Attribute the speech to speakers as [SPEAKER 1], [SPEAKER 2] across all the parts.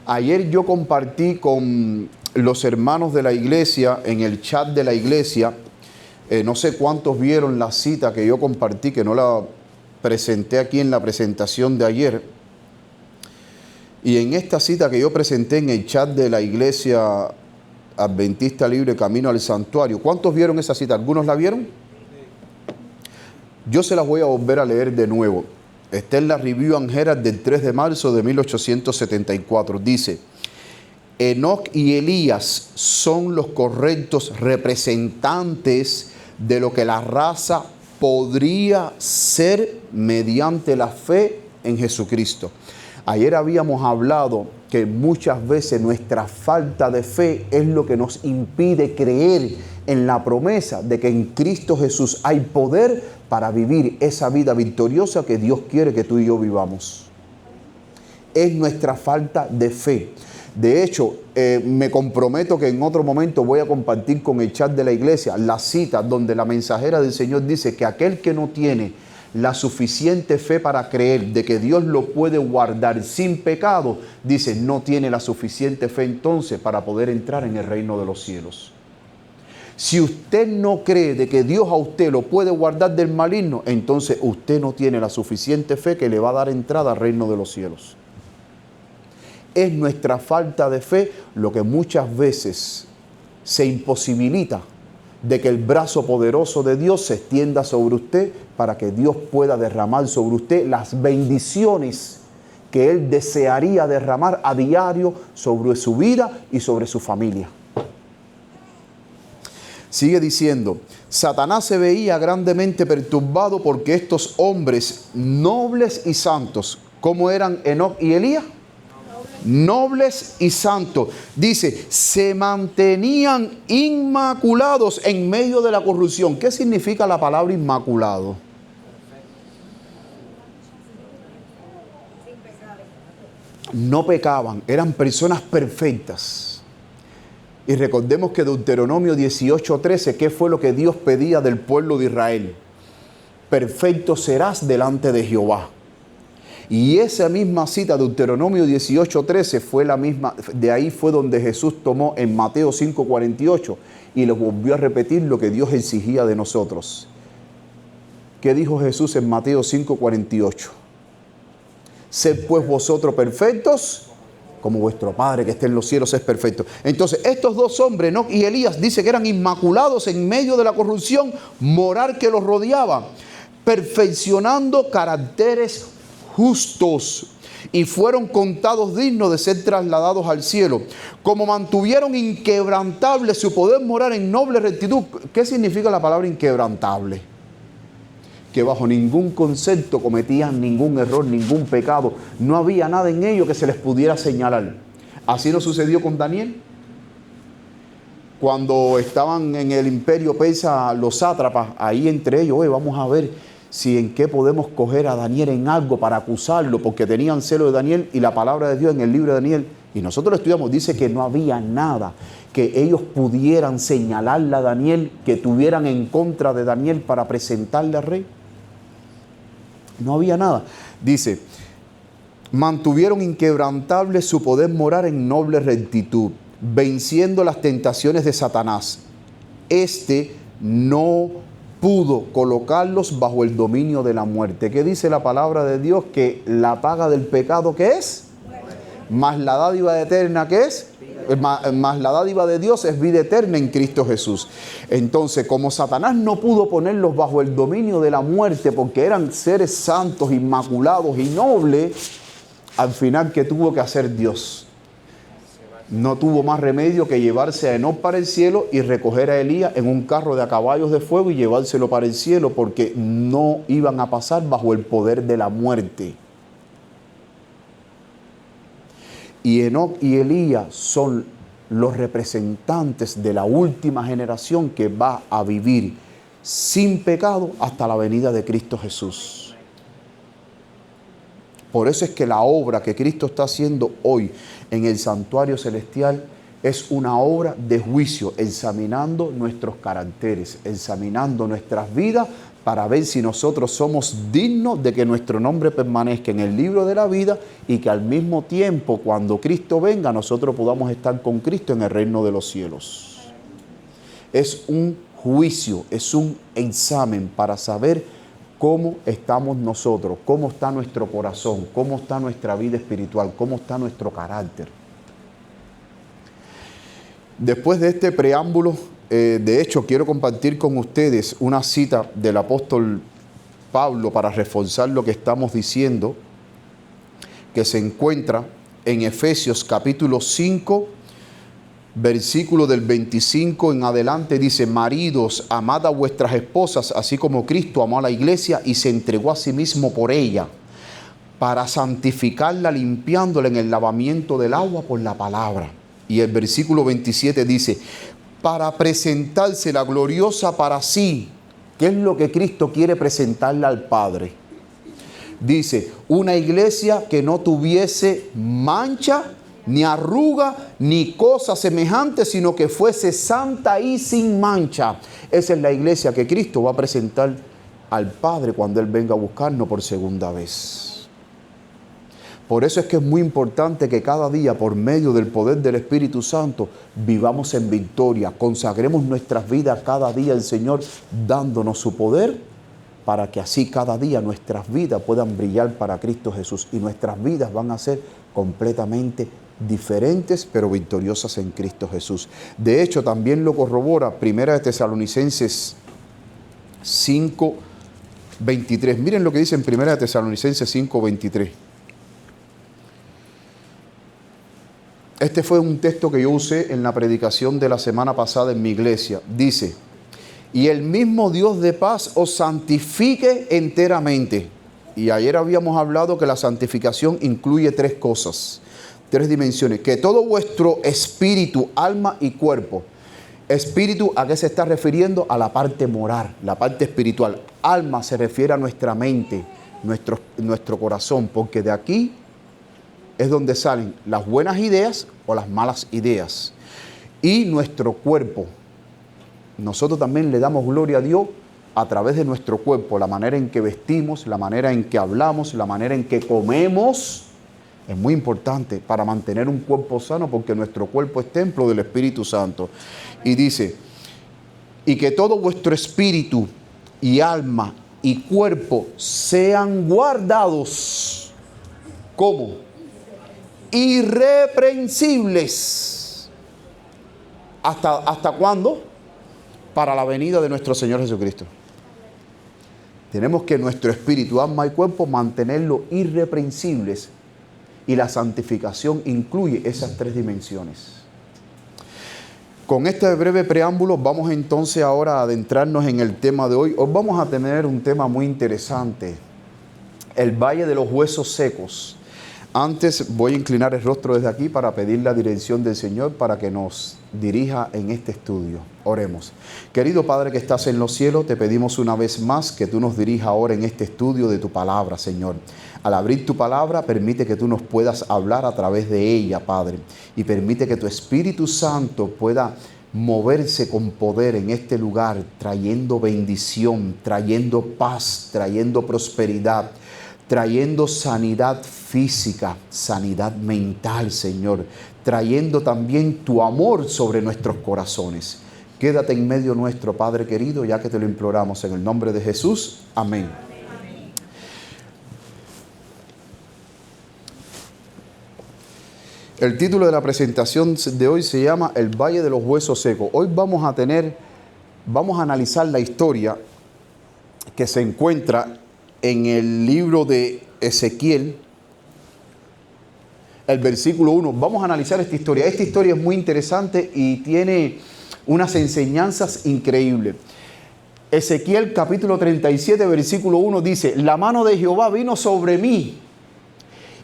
[SPEAKER 1] Ayer yo compartí con los hermanos de la iglesia, en el chat de la iglesia, no sé cuántos vieron la cita que yo compartí, que no la presenté aquí en la presentación de ayer. Y en esta cita que yo presenté en el chat de la iglesia Adventista Libre Camino al Santuario, ¿cuántos vieron esa cita? ¿Algunos la vieron? Yo se las voy a volver a leer de nuevo. Está en la Review and Herald del 3 de marzo de 1874. Dice: Enoc y Elías son los correctos representantes de lo que la raza podría ser mediante la fe en Jesucristo. Ayer habíamos hablado que muchas veces nuestra falta de fe es lo que nos impide creer en la promesa de que en Cristo Jesús hay poder para vivir esa vida victoriosa que Dios quiere que tú y yo vivamos. Es nuestra falta de fe. De hecho, me comprometo que en otro momento voy a compartir con el chat de la iglesia la cita donde la mensajera del Señor dice que aquel que no tiene la suficiente fe para creer de que Dios lo puede guardar sin pecado, dice, no tiene la suficiente fe entonces para poder entrar en el reino de los cielos. Si usted no cree de que Dios a usted lo puede guardar del maligno, entonces usted no tiene la suficiente fe que le va a dar entrada al reino de los cielos. Es nuestra falta de fe lo que muchas veces se imposibilita de que el brazo poderoso de Dios se extienda sobre usted para que Dios pueda derramar sobre usted las bendiciones que Él desearía derramar a diario sobre su vida y sobre su familia. Sigue diciendo: Satanás se veía grandemente perturbado porque estos hombres nobles y santos, ¿cómo eran Enoc y Elías? Nobles y santos. Dice, se mantenían inmaculados en medio de la corrupción. ¿Qué significa la palabra inmaculado? No pecaban, eran personas perfectas. Y recordemos que Deuteronomio 18:13, ¿qué fue lo que Dios pedía del pueblo de Israel? Perfecto serás delante de Jehová. Y esa misma cita, Deuteronomio 18:13, fue la misma, de ahí fue donde Jesús tomó en Mateo 5:48 y les volvió a repetir lo que Dios exigía de nosotros. ¿Qué dijo Jesús en Mateo 5:48? Sed pues vosotros perfectos, como vuestro Padre que está en los cielos es perfecto. Entonces, estos dos hombres, Enoc y Elías, dice que eran inmaculados en medio de la corrupción moral que los rodeaba, perfeccionando caracteres justos, y fueron contados dignos de ser trasladados al cielo. Como mantuvieron inquebrantable su poder moral en noble rectitud. ¿Qué significa la palabra inquebrantable? Que bajo ningún concepto cometían ningún error, ningún pecado. No había nada en ellos que se les pudiera señalar. Así no sucedió con Daniel. Cuando estaban en el imperio persa los sátrapas, ahí entre ellos, vamos a ver si en qué podemos coger a Daniel en algo para acusarlo, porque tenían celo de Daniel y la palabra de Dios en el libro de Daniel. Y nosotros lo estudiamos, dice que no había nada que ellos pudieran señalarle a Daniel, que tuvieran en contra de Daniel para presentarle al rey. No había nada. Dice, mantuvieron inquebrantable su poder moral en noble rectitud, venciendo las tentaciones de Satanás. No pudo colocarlos bajo el dominio de la muerte. ¿Qué dice la palabra de Dios? Que la paga del pecado, ¿qué es? Más la dádiva eterna, ¿qué es? Más la dádiva de Dios es vida eterna en Cristo Jesús. Entonces, como Satanás no pudo ponerlos bajo el dominio de la muerte porque eran seres santos, inmaculados y nobles, al final, ¿qué tuvo que hacer Dios? No tuvo más remedio que llevarse a Enoc para el cielo y recoger a Elías en un carro de a caballos de fuego y llevárselo para el cielo, porque no iban a pasar bajo el poder de la muerte. Y Enoc y Elías son los representantes de la última generación que va a vivir sin pecado hasta la venida de Cristo Jesús. Por eso es que la obra que Cristo está haciendo hoy en el santuario celestial es una obra de juicio, examinando nuestros caracteres, examinando nuestras vidas para ver si nosotros somos dignos de que nuestro nombre permanezca en el libro de la vida y que al mismo tiempo, cuando Cristo venga, nosotros podamos estar con Cristo en el reino de los cielos. Es un juicio, es un examen para saber cómo estamos nosotros, cómo está nuestro corazón, cómo está nuestra vida espiritual, cómo está nuestro carácter. Después de este preámbulo, de hecho, quiero compartir con ustedes una cita del apóstol Pablo para reforzar lo que estamos diciendo, que se encuentra en Efesios capítulo 5, versículo del 25 en adelante. Dice: maridos, amad a vuestras esposas, así como Cristo amó a la iglesia y se entregó a sí mismo por ella, para santificarla, limpiándola en el lavamiento del agua por la palabra. Y el versículo 27 dice: para presentársela gloriosa para sí. ¿Qué es lo que Cristo quiere presentarle al Padre? Dice: una iglesia que no tuviese mancha, ni arruga, ni cosa semejante, sino que fuese santa y sin mancha. Esa es la iglesia que Cristo va a presentar al Padre cuando Él venga a buscarnos por segunda vez. Por eso es que es muy importante que cada día, por medio del poder del Espíritu Santo, vivamos en victoria, consagremos nuestras vidas cada día al Señor, dándonos su poder, para que así cada día nuestras vidas puedan brillar para Cristo Jesús y nuestras vidas van a ser completamente diferentes, pero victoriosas en Cristo Jesús. De hecho, también lo corrobora 1 Tesalonicenses 5:23. Miren lo que dice en 1 Tesalonicenses 5:23. Este fue un texto que yo usé en la predicación de la semana pasada en mi iglesia. Dice: y el mismo Dios de paz os santifique enteramente. Y ayer habíamos hablado que la santificación incluye tres cosas, tres dimensiones. Que todo vuestro espíritu, alma y cuerpo. Espíritu, ¿a qué se está refiriendo? A la parte moral, la parte espiritual. Alma se refiere a nuestra mente, nuestro corazón, porque de aquí es donde salen las buenas ideas o las malas ideas. Y nuestro cuerpo. Nosotros también le damos gloria a Dios a través de nuestro cuerpo, la manera en que vestimos, la manera en que hablamos, la manera en que comemos. Es muy importante para mantener un cuerpo sano, porque nuestro cuerpo es templo del Espíritu Santo. Y dice: y que todo vuestro espíritu y alma y cuerpo sean guardados. ¿Cómo? Irreprensibles. ¿Hasta cuándo? Para la venida de nuestro Señor Jesucristo. Tenemos que nuestro espíritu, alma y cuerpo mantenerlo irreprensibles. Y la santificación incluye esas tres dimensiones. Con este breve preámbulo vamos entonces ahora a adentrarnos en el tema de hoy. Hoy vamos a tener un tema muy interesante: el valle de los huesos secos. Antes voy a inclinar el rostro desde aquí para pedir la dirección del Señor para que nos dirija en este estudio. Oremos. Querido Padre que estás en los cielos, te pedimos una vez más que tú nos dirijas ahora en este estudio de tu palabra, Señor. Al abrir tu palabra, permite que tú nos puedas hablar a través de ella, Padre. Y permite que tu Espíritu Santo pueda moverse con poder en este lugar, trayendo bendición, trayendo paz, trayendo prosperidad, trayendo sanidad física, sanidad mental, Señor, trayendo también tu amor sobre nuestros corazones. Quédate en medio nuestro, Padre querido, ya que te lo imploramos en el nombre de Jesús. Amén. El título de la presentación de hoy se llama El Valle de los Huesos Secos. Hoy vamos a analizar la historia que se encuentra en el libro de Ezequiel, el versículo 1. Vamos a analizar esta historia. Esta historia es muy interesante y tiene unas enseñanzas increíbles. Ezequiel capítulo 37, versículo 1 dice: la mano de Jehová vino sobre mí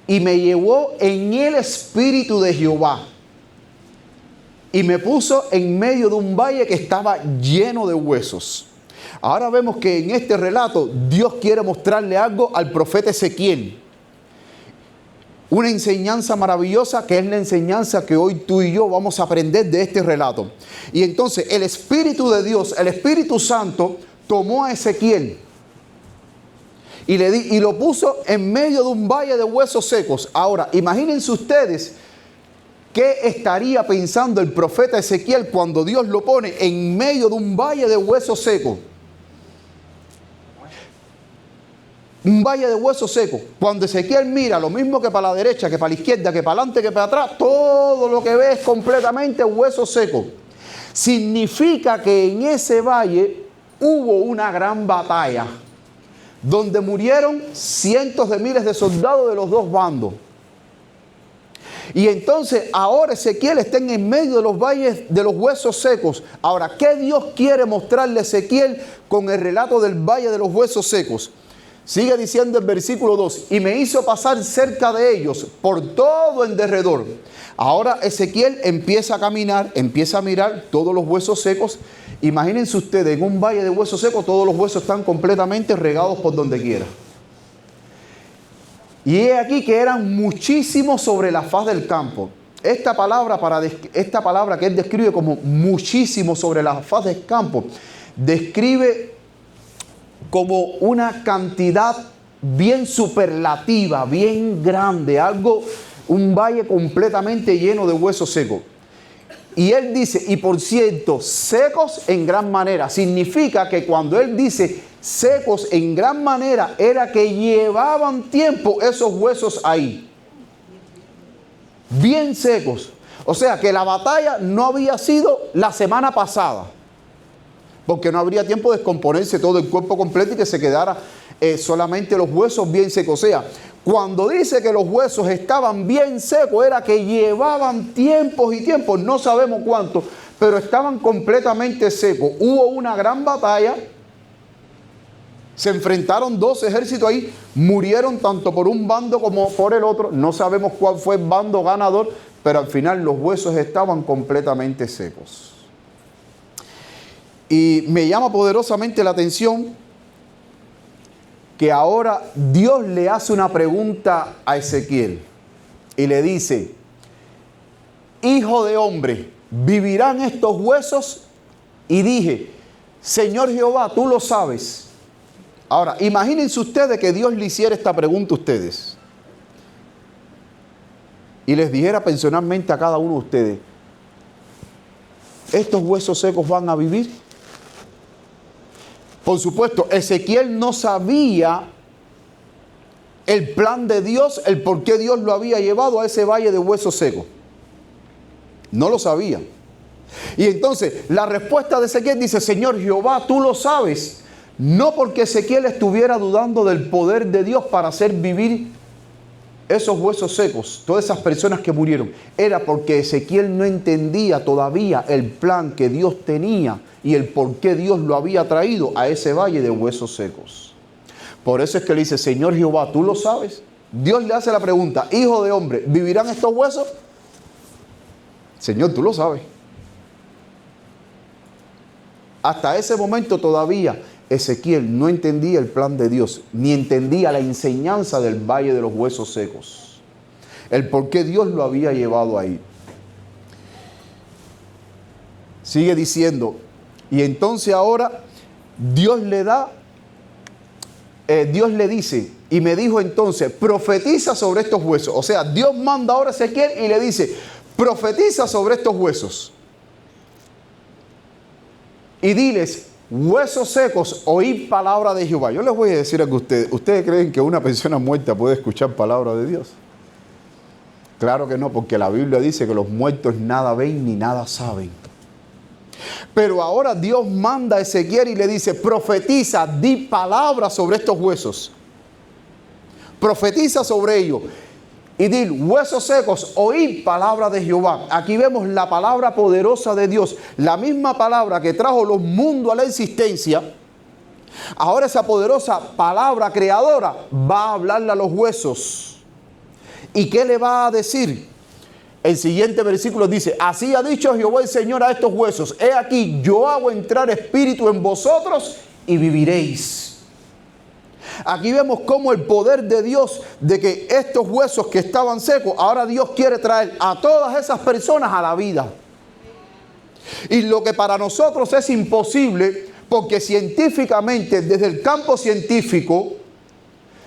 [SPEAKER 1] y me llevó en el espíritu de Jehová y me puso en medio de un valle que estaba lleno de huesos. Ahora vemos que en este relato Dios quiere mostrarle algo al profeta Ezequiel. Una enseñanza maravillosa, que es la enseñanza que hoy tú y yo vamos a aprender de este relato. Y entonces el Espíritu de Dios, el Espíritu Santo, tomó a Ezequiel y lo puso en medio de un valle de huesos secos. Ahora, imagínense ustedes qué estaría pensando el profeta Ezequiel cuando Dios lo pone en medio de un valle de huesos secos. Un valle de huesos secos. Cuando Ezequiel mira, lo mismo que para la derecha, que para la izquierda, que para adelante, que para atrás, todo lo que ve es completamente huesos secos. Significa que en ese valle hubo una gran batalla, donde murieron cientos de miles de soldados de los dos bandos. Y entonces ahora Ezequiel está en medio de los valles de los huesos secos. Ahora, ¿qué Dios quiere mostrarle a Ezequiel con el relato del valle de los huesos secos? Sigue diciendo el versículo 2, y me hizo pasar cerca de ellos por todo en derredor. Ahora Ezequiel empieza a caminar, empieza a mirar todos los huesos secos. Imagínense ustedes, en un valle de huesos secos, todos los huesos están completamente regados por donde quiera. Y he aquí que eran muchísimos sobre la faz del campo. Esta palabra que él describe como muchísimo sobre la faz del campo, describe como una cantidad bien superlativa, bien grande, un valle completamente lleno de huesos secos. Y él dice, y por cierto, secos en gran manera. Significa que cuando él dice secos en gran manera, era que llevaban tiempo esos huesos ahí. Bien secos. O sea que la batalla no había sido la semana pasada, porque no habría tiempo de descomponerse todo el cuerpo completo y que se quedara solamente los huesos bien secos. O sea, cuando dice que los huesos estaban bien secos, era que llevaban tiempos y tiempos, no sabemos cuánto, pero estaban completamente secos. Hubo una gran batalla, se enfrentaron dos ejércitos ahí, murieron tanto por un bando como por el otro. No sabemos cuál fue el bando ganador, pero al final los huesos estaban completamente secos. Y me llama poderosamente la atención que ahora Dios le hace una pregunta a Ezequiel y le dice: hijo de hombre, ¿vivirán estos huesos? Y dije: Señor Jehová, tú lo sabes. Ahora, imagínense ustedes que Dios le hiciera esta pregunta a ustedes y les dijera personalmente a cada uno de ustedes: ¿estos huesos secos van a vivir? Por supuesto, Ezequiel no sabía el plan de Dios, el por qué Dios lo había llevado a ese valle de huesos secos. No lo sabía. Y entonces la respuesta de Ezequiel dice: Señor Jehová, tú lo sabes. No porque Ezequiel estuviera dudando del poder de Dios para hacer vivir esos huesos secos, todas esas personas que murieron. Era porque Ezequiel no entendía todavía el plan que Dios tenía y el por qué Dios lo había traído a ese valle de huesos secos. Por eso es que le dice: Señor Jehová, ¿tú lo sabes? Dios le hace la pregunta: hijo de hombre, ¿vivirán estos huesos? Señor, tú lo sabes. Hasta ese momento todavía Ezequiel no entendía el plan de Dios, ni entendía la enseñanza del valle de los huesos secos, el por qué Dios lo había llevado ahí. Sigue diciendo: y entonces ahora Dios le dice, y me dijo entonces: profetiza sobre estos huesos. O sea, Dios manda ahora a Ezequiel y le dice: profetiza sobre estos huesos. Y diles: huesos secos, oíd palabra de Jehová. Yo les voy a decir algo a ustedes. ¿Ustedes creen que una persona muerta puede escuchar palabra de Dios? Claro que no, porque la Biblia dice que los muertos nada ven ni nada saben. Pero ahora Dios manda a Ezequiel y le dice: profetiza, di palabra sobre estos huesos. Profetiza sobre ellos. Y di: huesos secos, oíd palabra de Jehová. Aquí vemos la palabra poderosa de Dios. La misma palabra que trajo los mundos a la existencia. Ahora esa poderosa palabra creadora va a hablarle a los huesos. ¿Y qué le va a decir? El siguiente versículo dice: así ha dicho Jehová el Señor a estos huesos: he aquí, yo hago entrar espíritu en vosotros y viviréis. Aquí vemos cómo el poder de Dios, de que estos huesos que estaban secos, ahora Dios quiere traer a todas esas personas a la vida. Y lo que para nosotros es imposible, porque científicamente, desde el campo científico,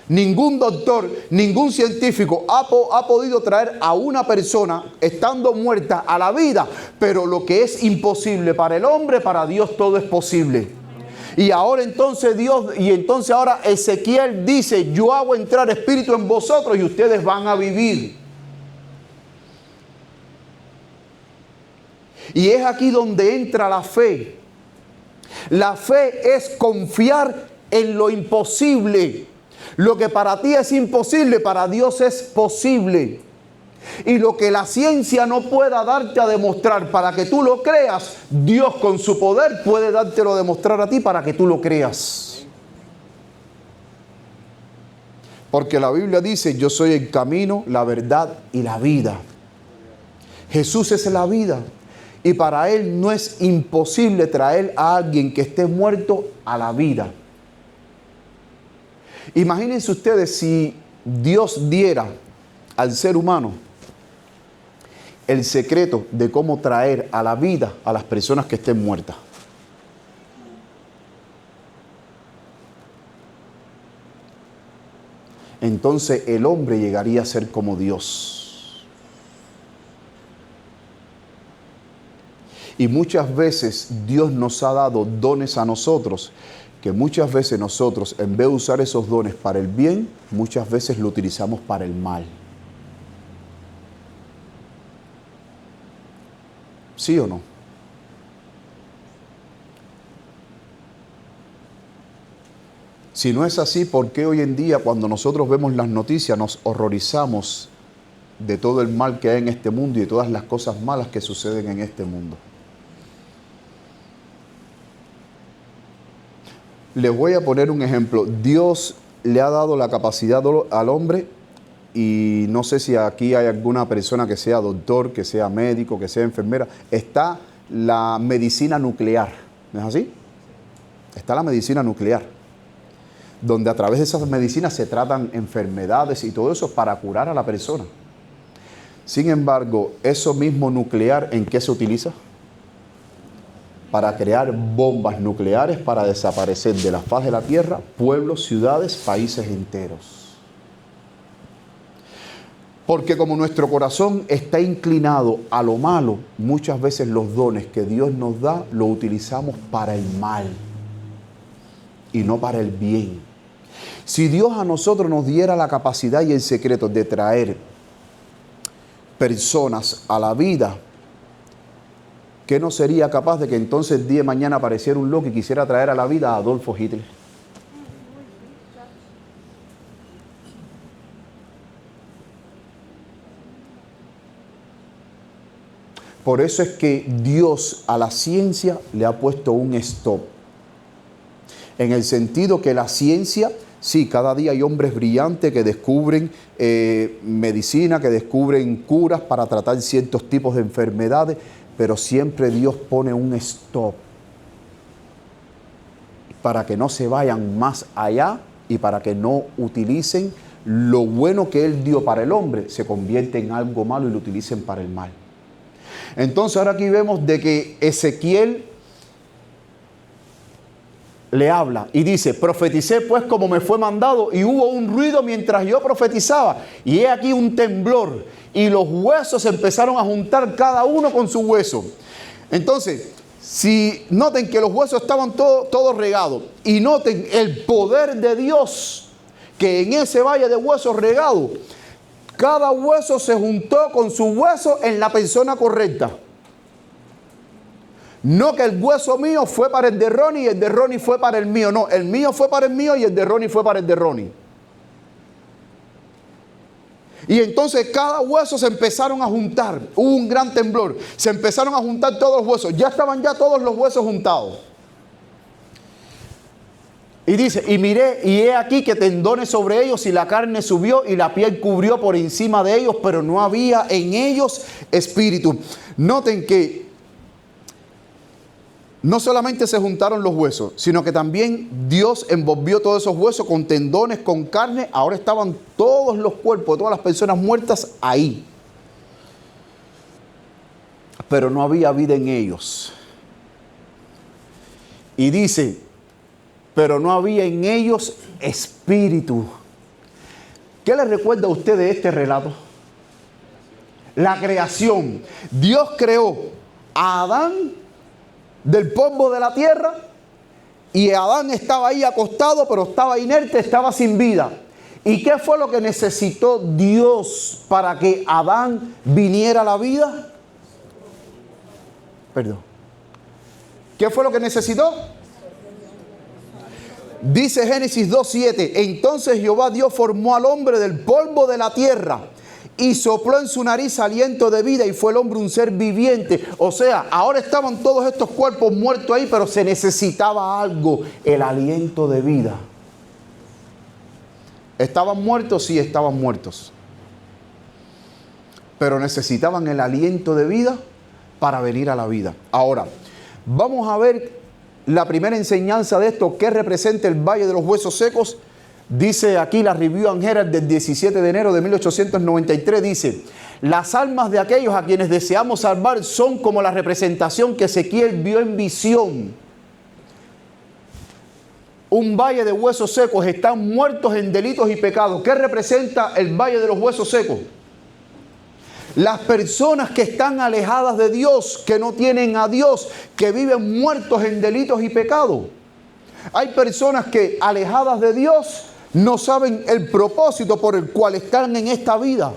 [SPEAKER 1] Ningún doctor, ningún científico ha podido traer a una persona estando muerta a la vida, pero lo que es imposible para el hombre, para Dios todo es posible. Y ahora entonces ahora Ezequiel dice, yo hago entrar espíritu en vosotros y ustedes van a vivir. Y es aquí donde entra la fe. La fe es confiar en lo imposible. Lo que para ti es imposible, para Dios es posible. Y lo que la ciencia no pueda darte a demostrar para que tú lo creas, Dios con su poder puede dártelo a demostrar a ti para que tú lo creas. Porque la Biblia dice, yo soy el camino, la verdad y la vida. Jesús es la vida. Y para Él no es imposible traer a alguien que esté muerto a la vida. Imagínense ustedes si Dios diera al ser humano el secreto de cómo traer a la vida a las personas que estén muertas. Entonces el hombre llegaría a ser como Dios. Y muchas veces Dios nos ha dado dones a nosotros, que muchas veces nosotros, en vez de usar esos dones para el bien, muchas veces lo utilizamos para el mal. ¿Sí o no? Si no es así, ¿por qué hoy en día cuando nosotros vemos las noticias nos horrorizamos de todo el mal que hay en este mundo y de todas las cosas malas que suceden en este mundo? Les voy a poner un ejemplo. Dios le ha dado la capacidad al hombre, y no sé si aquí hay alguna persona que sea doctor, que sea médico, que sea enfermera. Está la medicina nuclear, ¿no es así? Está la medicina nuclear, donde a través de esas medicinas se tratan enfermedades y todo eso para curar a la persona. Sin embargo, eso mismo nuclear, ¿en qué se utiliza? Para crear bombas nucleares para desaparecer de la faz de la tierra pueblos, ciudades, países enteros. Porque como nuestro corazón está inclinado a lo malo, muchas veces los dones que Dios nos da los utilizamos para el mal y no para el bien. Si Dios a nosotros nos diera la capacidad y el secreto de traer personas a la vida, ¿qué no sería capaz de que entonces el día de mañana apareciera un loco y quisiera traer a la vida a Adolfo Hitler? Por eso es que Dios a la ciencia le ha puesto un stop. En el sentido que la ciencia, sí, cada día hay hombres brillantes que descubren medicina, que descubren curas para tratar ciertos tipos de enfermedades, pero siempre Dios pone un stop para que no se vayan más allá y para que no utilicen lo bueno que Él dio para el hombre, se convierte en algo malo y lo utilicen para el mal. Entonces ahora aquí vemos de que Ezequiel le habla y dice, profeticé pues como me fue mandado, y hubo un ruido mientras yo profetizaba, y he aquí un temblor, y los huesos se empezaron a juntar cada uno con su hueso. Entonces, si noten que los huesos estaban todos regados, y noten el poder de Dios, que en ese valle de huesos regados, cada hueso se juntó con su hueso en la persona correcta. No que el hueso mío fue para el de Ronnie y el de Ronnie fue para el mío. No, el mío fue para el mío y el de Ronnie fue para el de Ronnie. Y entonces cada hueso se empezaron a juntar. Hubo un gran temblor. Se empezaron a juntar todos los huesos. Ya estaban todos los huesos juntados. Y dice, y miré, y he aquí que tendones sobre ellos, y la carne subió, y la piel cubrió por encima de ellos, pero no había en ellos espíritu. Noten que no solamente se juntaron los huesos, sino que también Dios envolvió todos esos huesos con tendones, con carne. Ahora estaban todos los cuerpos de todas las personas muertas ahí. Pero no había vida en ellos. Y dice, pero no había en ellos espíritu. ¿Qué le recuerda a usted de este relato? La creación. Dios creó a Adán del polvo de la tierra y Adán estaba ahí acostado, pero estaba inerte, estaba sin vida. ¿Y qué fue lo que necesitó Dios para que Adán viniera a la vida? Perdón. ¿Qué fue lo que necesitó? Dice Génesis 2:7, entonces Jehová Dios formó al hombre del polvo de la tierra y sopló en su nariz aliento de vida y fue el hombre un ser viviente. O sea, ahora estaban todos estos cuerpos muertos ahí, pero se necesitaba algo, el aliento de vida. ¿Estaban muertos? Sí, estaban muertos. Pero necesitaban el aliento de vida para venir a la vida. Ahora, vamos a ver la primera enseñanza de esto, ¿qué representa el Valle de los Huesos Secos? Dice aquí la Review and Herald del 17 de enero de 1893, dice, las almas de aquellos a quienes deseamos salvar son como la representación que Ezequiel vio en visión. Un valle de huesos secos, están muertos en delitos y pecados. ¿Qué representa el Valle de los Huesos Secos? Las personas que están alejadas de Dios, que no tienen a Dios, que viven muertos en delitos y pecados. Hay personas que alejadas de Dios no saben el propósito por el cual están en esta vida.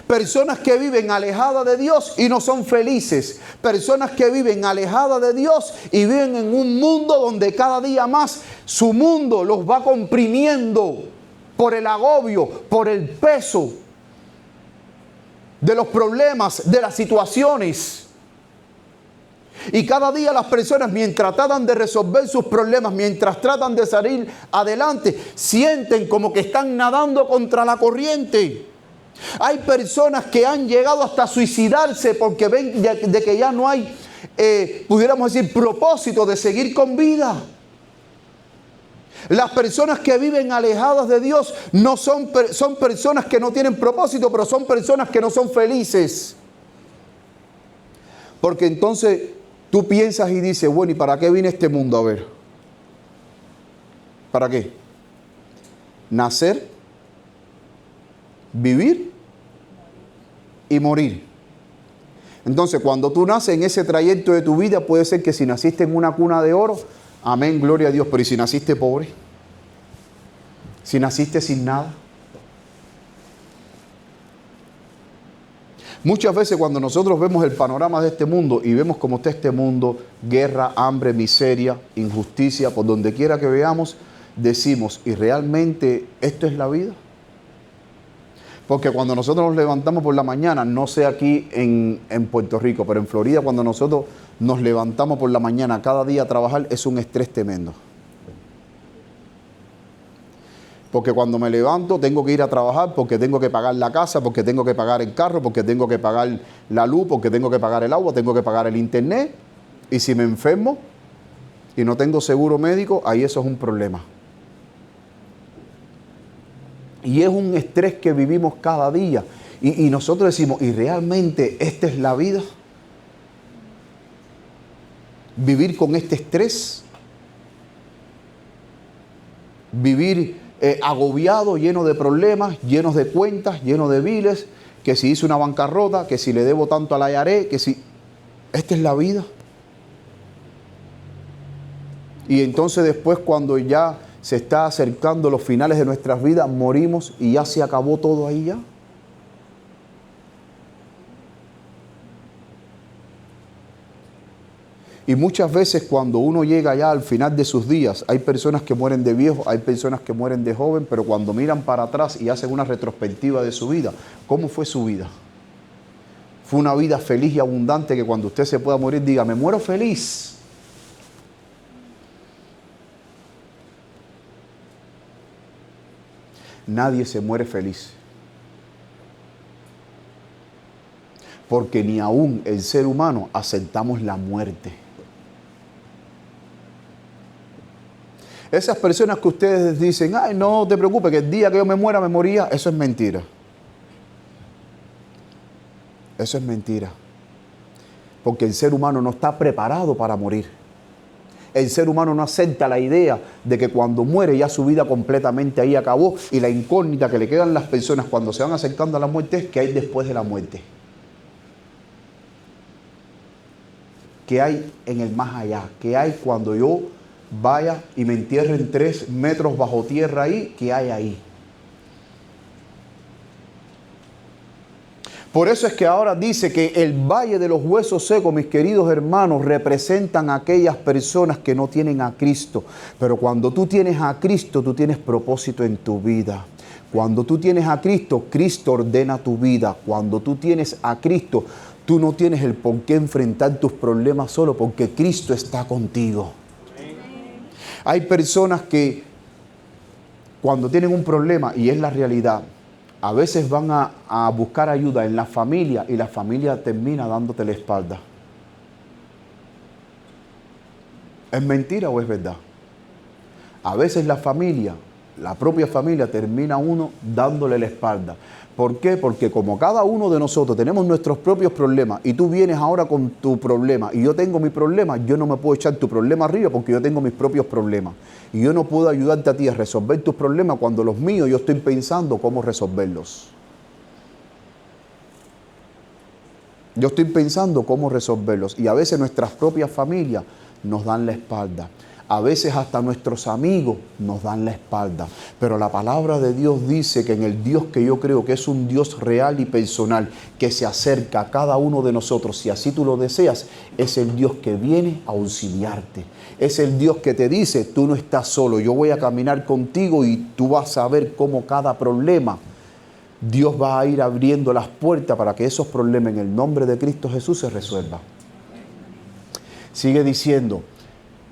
[SPEAKER 1] Personas que viven alejadas de Dios y no son felices. Personas que viven alejadas de Dios y viven en un mundo donde cada día más su mundo los va comprimiendo por el agobio, por el peso de los problemas, de las situaciones. Y cada día las personas, mientras tratan de resolver sus problemas, mientras tratan de salir adelante, sienten como que están nadando contra la corriente. Hay personas que han llegado hasta suicidarse porque ven de que ya no hay, pudiéramos decir, propósito de seguir con vida. Las personas que viven alejadas de Dios no son personas que no tienen propósito, pero son personas que no son felices. Porque entonces tú piensas y dices, bueno, ¿y para qué vine a este mundo? A ver, ¿para qué? Nacer, vivir y morir. Entonces, cuando tú naces en ese trayecto de tu vida, puede ser que si naciste en una cuna de oro, amén, gloria a Dios, pero ¿y si naciste pobre? Si naciste sin nada. Muchas veces cuando nosotros vemos el panorama de este mundo y vemos cómo está este mundo, guerra, hambre, miseria, injusticia, por donde quiera que veamos, decimos, ¿y realmente esto es la vida? Porque cuando nosotros nos levantamos por la mañana, no sé aquí en Puerto Rico, pero en Florida, cuando nosotros nos levantamos por la mañana cada día a trabajar, es un estrés tremendo. Porque cuando me levanto tengo que ir a trabajar, porque tengo que pagar la casa, porque tengo que pagar el carro, porque tengo que pagar la luz, porque tengo que pagar el agua, tengo que pagar el internet. Y si me enfermo y no tengo seguro médico, ahí eso es un problema. Y es un estrés que vivimos cada día. Y nosotros decimos, ¿y realmente esta es la vida? Vivir con este estrés. Vivir agobiado, lleno de problemas, llenos de cuentas, lleno de biles, que si hice una bancarrota, que si le debo tanto a la IARE, que si... Esta es la vida. Y entonces después, cuando ya se está acercando los finales de nuestras vidas, morimos y ya se acabó todo ahí ya. Y muchas veces cuando uno llega ya al final de sus días, hay personas que mueren de viejo, hay personas que mueren de joven, pero cuando miran para atrás y hacen una retrospectiva de su vida, ¿cómo fue su vida? Fue una vida feliz y abundante que cuando usted se pueda morir diga, me muero feliz. Nadie se muere feliz. Porque ni aún el ser humano aceptamos la muerte. Esas personas que ustedes dicen, ay, no te preocupes, que el día que yo me muera me moría, eso es mentira. Eso es mentira. Porque el ser humano no está preparado para morir. el ser humano no acepta la idea de que cuando muere ya su vida completamente ahí acabó, y la incógnita que le quedan a las personas cuando se van acercando a la muerte es ¿qué hay después de la muerte? ¿Qué hay en el más allá? ¿Qué hay cuando yo vaya y me entierren 3 metros bajo tierra ahí? ¿Qué hay ahí? Por eso es que ahora dice que el valle de los huesos secos, mis queridos hermanos, representan a aquellas personas que no tienen a Cristo. Pero cuando tú tienes a Cristo, tú tienes propósito en tu vida. Cuando tú tienes a Cristo, Cristo ordena tu vida. Cuando tú tienes a Cristo, tú no tienes el por qué enfrentar tus problemas solo, porque Cristo está contigo. Hay personas que cuando tienen un problema, y es la realidad, a veces van a buscar ayuda en la familia y la familia termina dándote la espalda. ¿Es mentira o es verdad? A veces la familia, la propia familia, termina uno dándole la espalda. ¿Por qué? Porque como cada uno de nosotros tenemos nuestros propios problemas y tú vienes ahora con tu problema y yo tengo mi problema, yo no me puedo echar tu problema arriba porque yo tengo mis propios problemas. Y yo no puedo ayudarte a ti a resolver tus problemas cuando los míos yo estoy pensando cómo resolverlos. Yo estoy pensando cómo resolverlos. Y a veces nuestras propias familias nos dan la espalda. A veces hasta nuestros amigos nos dan la espalda. Pero la palabra de Dios dice que en el Dios que yo creo que es un Dios real y personal, que se acerca a cada uno de nosotros, si así tú lo deseas, es el Dios que viene a auxiliarte. Es el Dios que te dice, tú no estás solo, yo voy a caminar contigo y tú vas a ver cómo cada problema, Dios va a ir abriendo las puertas para que esos problemas en el nombre de Cristo Jesús se resuelvan. Sigue diciendo,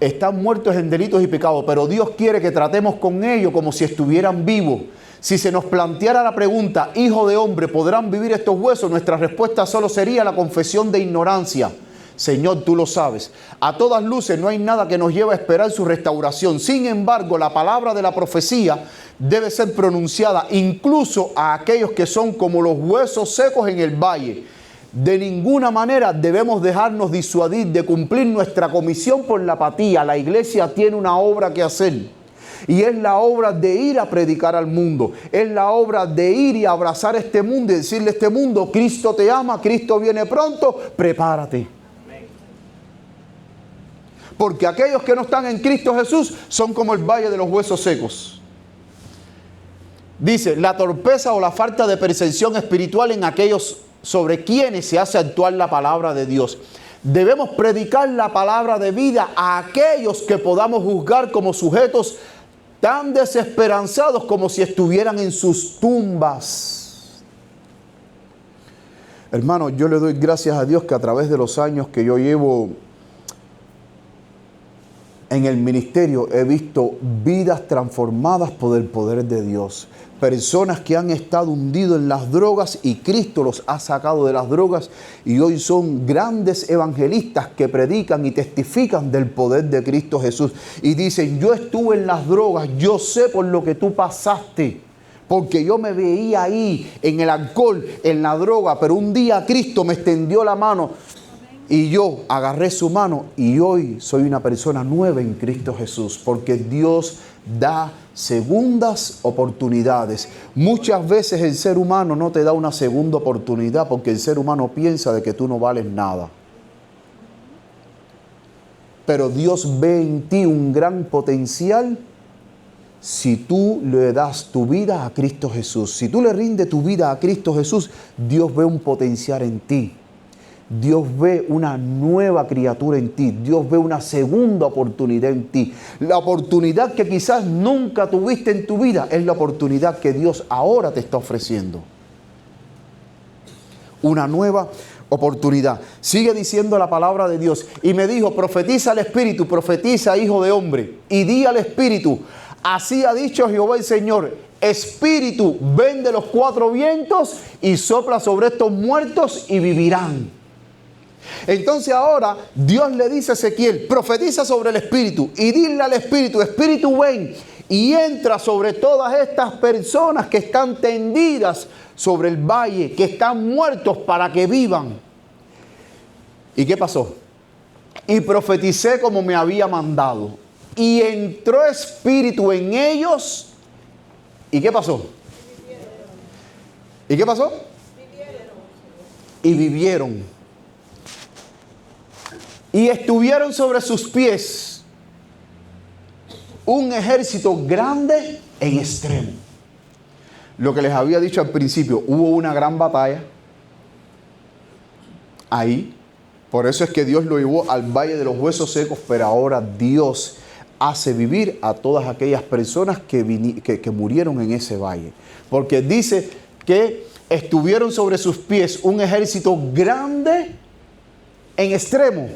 [SPEAKER 1] están muertos en delitos y pecados, pero Dios quiere que tratemos con ellos como si estuvieran vivos. Si se nos planteara la pregunta, hijo de hombre, ¿podrán vivir estos huesos? Nuestra respuesta solo sería la confesión de ignorancia. Señor, tú lo sabes. A todas luces no hay nada que nos lleve a esperar su restauración. Sin embargo, la palabra de la profecía debe ser pronunciada incluso a aquellos que son como los huesos secos en el valle. De ninguna manera debemos dejarnos disuadir de cumplir nuestra comisión por la apatía. La iglesia tiene una obra que hacer. Y es la obra de ir a predicar al mundo. Es la obra de ir y abrazar este mundo y decirle a este mundo, Cristo te ama, Cristo viene pronto, prepárate. Porque aquellos que no están en Cristo Jesús son como el valle de los huesos secos. Dice, la torpeza o la falta de percepción espiritual en aquellos sobre quienes se hace actuar la palabra de Dios. Debemos predicar la palabra de vida a aquellos que podamos juzgar como sujetos tan desesperanzados como si estuvieran en sus tumbas. Hermano, yo le doy gracias a Dios que a través de los años que yo llevo en el ministerio he visto vidas transformadas por el poder de Dios. Personas que han estado hundidos en las drogas y Cristo los ha sacado de las drogas y hoy son grandes evangelistas que predican y testifican del poder de Cristo Jesús. Y dicen, yo estuve en las drogas, yo sé por lo que tú pasaste. Porque yo me veía ahí en el alcohol, en la droga, pero un día Cristo me extendió la mano y yo agarré su mano y hoy soy una persona nueva en Cristo Jesús, porque Dios da segundas oportunidades. Muchas veces el ser humano no te da una segunda oportunidad porque el ser humano piensa de que tú no vales nada. Pero Dios ve en ti un gran potencial si tú le das tu vida a Cristo Jesús. Si tú le rindes tu vida a Cristo Jesús, Dios ve un potencial en ti. Dios ve una nueva criatura en ti. Dios ve una segunda oportunidad en ti. La oportunidad que quizás nunca tuviste en tu vida es la oportunidad que Dios ahora te está ofreciendo. Una nueva oportunidad. Sigue diciendo la palabra de Dios. Y me dijo, profetiza al Espíritu, profetiza, hijo de hombre, y di al Espíritu, así ha dicho Jehová el Señor, Espíritu, ven de los 4 vientos y sopla sobre estos muertos y vivirán. Entonces ahora Dios le dice a Ezequiel, profetiza sobre el Espíritu y dile al Espíritu, Espíritu ven y entra sobre todas estas personas que están tendidas sobre el valle, que están muertos para que vivan. ¿Y qué pasó? y profeticé como me había mandado. Y entró espíritu en ellos. ¿Y qué pasó? ¿Y qué pasó? Y vivieron. Y estuvieron sobre sus pies un ejército grande en extremo. Lo que les había dicho al principio, hubo una gran batalla ahí. Por eso es que Dios lo llevó al valle de los huesos secos, pero ahora Dios hace vivir a todas aquellas personas que murieron en ese valle. Porque dice que estuvieron sobre sus pies un ejército grande en extremo.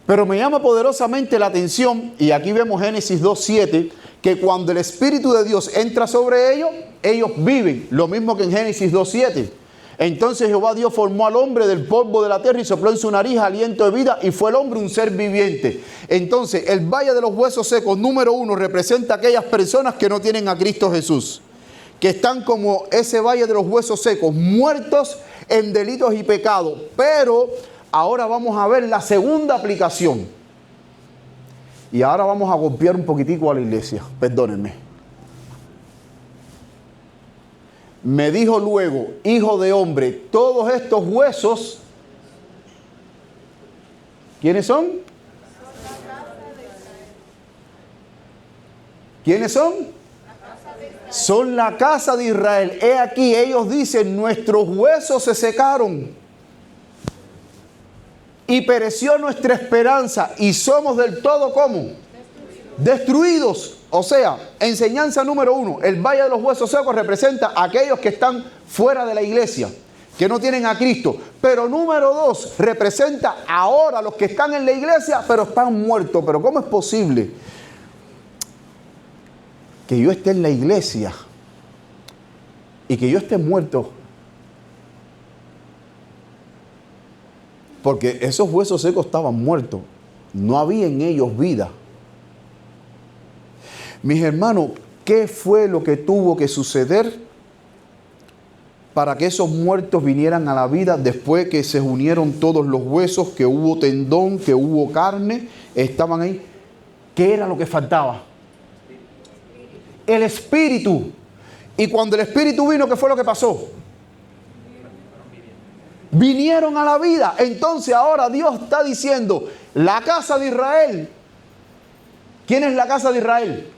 [SPEAKER 1] Pero me llama poderosamente la atención, y aquí vemos Génesis 2:7, que cuando el Espíritu de Dios entra sobre ellos, ellos viven. Lo mismo que en Génesis 2:7. Entonces Jehová Dios formó al hombre del polvo de la tierra y sopló en su nariz aliento de vida, y fue el hombre un ser viviente. Entonces el valle de los huesos secos, número 1, representa a aquellas personas que no tienen a Cristo Jesús, que están como ese valle de los huesos secos, muertos en delitos y pecados. Pero ahora vamos a ver la segunda aplicación. Y ahora vamos a golpear un poquitico a la iglesia. Perdónenme. Me dijo luego, hijo de hombre, todos estos huesos, ¿quiénes son? ¿Quiénes son? Son la casa de Israel. He aquí, ellos dicen, nuestros huesos se secaron y pereció nuestra esperanza y somos del todo, ¿cómo? Destruidos. O sea, enseñanza número 1, el valle de los huesos secos representa a aquellos que están fuera de la iglesia, que no tienen a Cristo. Pero número 2, representa ahora a los que están en la iglesia, pero están muertos. Pero ¿cómo es posible que yo esté en la iglesia y que yo esté muerto? Porque esos huesos secos estaban muertos. No había en ellos vida. Mis hermanos, ¿qué fue lo que tuvo que suceder para que esos muertos vinieran a la vida después que se unieron todos los huesos, que hubo tendón, que hubo carne, estaban ahí? ¿Qué era lo que faltaba? El Espíritu. Y cuando el Espíritu vino, ¿qué fue lo que pasó? Vinieron a la vida. Entonces ahora Dios está diciendo, la casa de Israel. ¿Quién es la casa de Israel?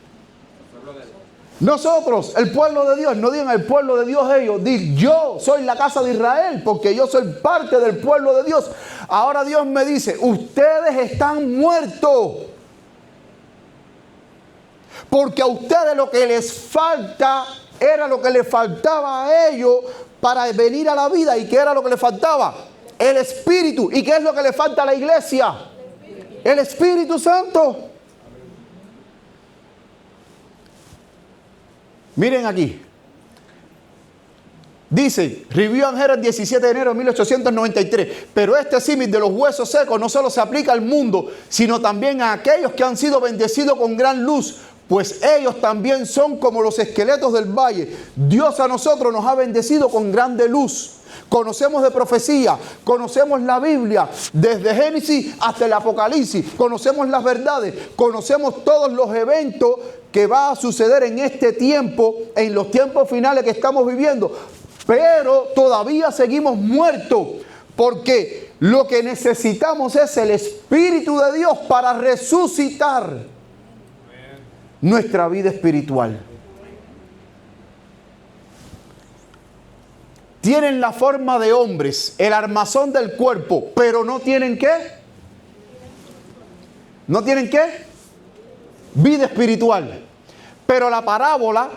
[SPEAKER 1] Nosotros, el pueblo de Dios. No digan el pueblo de Dios ellos. Digan, yo soy la casa de Israel, porque yo soy parte del pueblo de Dios. Ahora Dios me dice, ustedes están muertos. Porque a ustedes lo que les falta era lo que les faltaba a ellos para venir a la vida. ¿Y qué era lo que les faltaba? El Espíritu. ¿Y qué es lo que le falta a la iglesia? El Espíritu Santo. Miren aquí. Dice, Review and Herald, 17 de enero de 1893. Pero este símil de los huesos secos no solo se aplica al mundo, sino también a aquellos que han sido bendecidos con gran luz, pues ellos también son como los esqueletos del valle. Dios a nosotros nos ha bendecido con grande luz. Conocemos de profecía, conocemos la Biblia, desde Génesis hasta el Apocalipsis, conocemos las verdades, conocemos todos los eventos que va a suceder en este tiempo, en los tiempos finales que estamos viviendo. Pero todavía seguimos muertos, porque lo que necesitamos es el Espíritu de Dios para resucitar nuestra vida espiritual. Tienen la forma de hombres, el armazón del cuerpo, pero no tienen ¿qué? ¿No tienen qué? Vida espiritual. Pero la parábola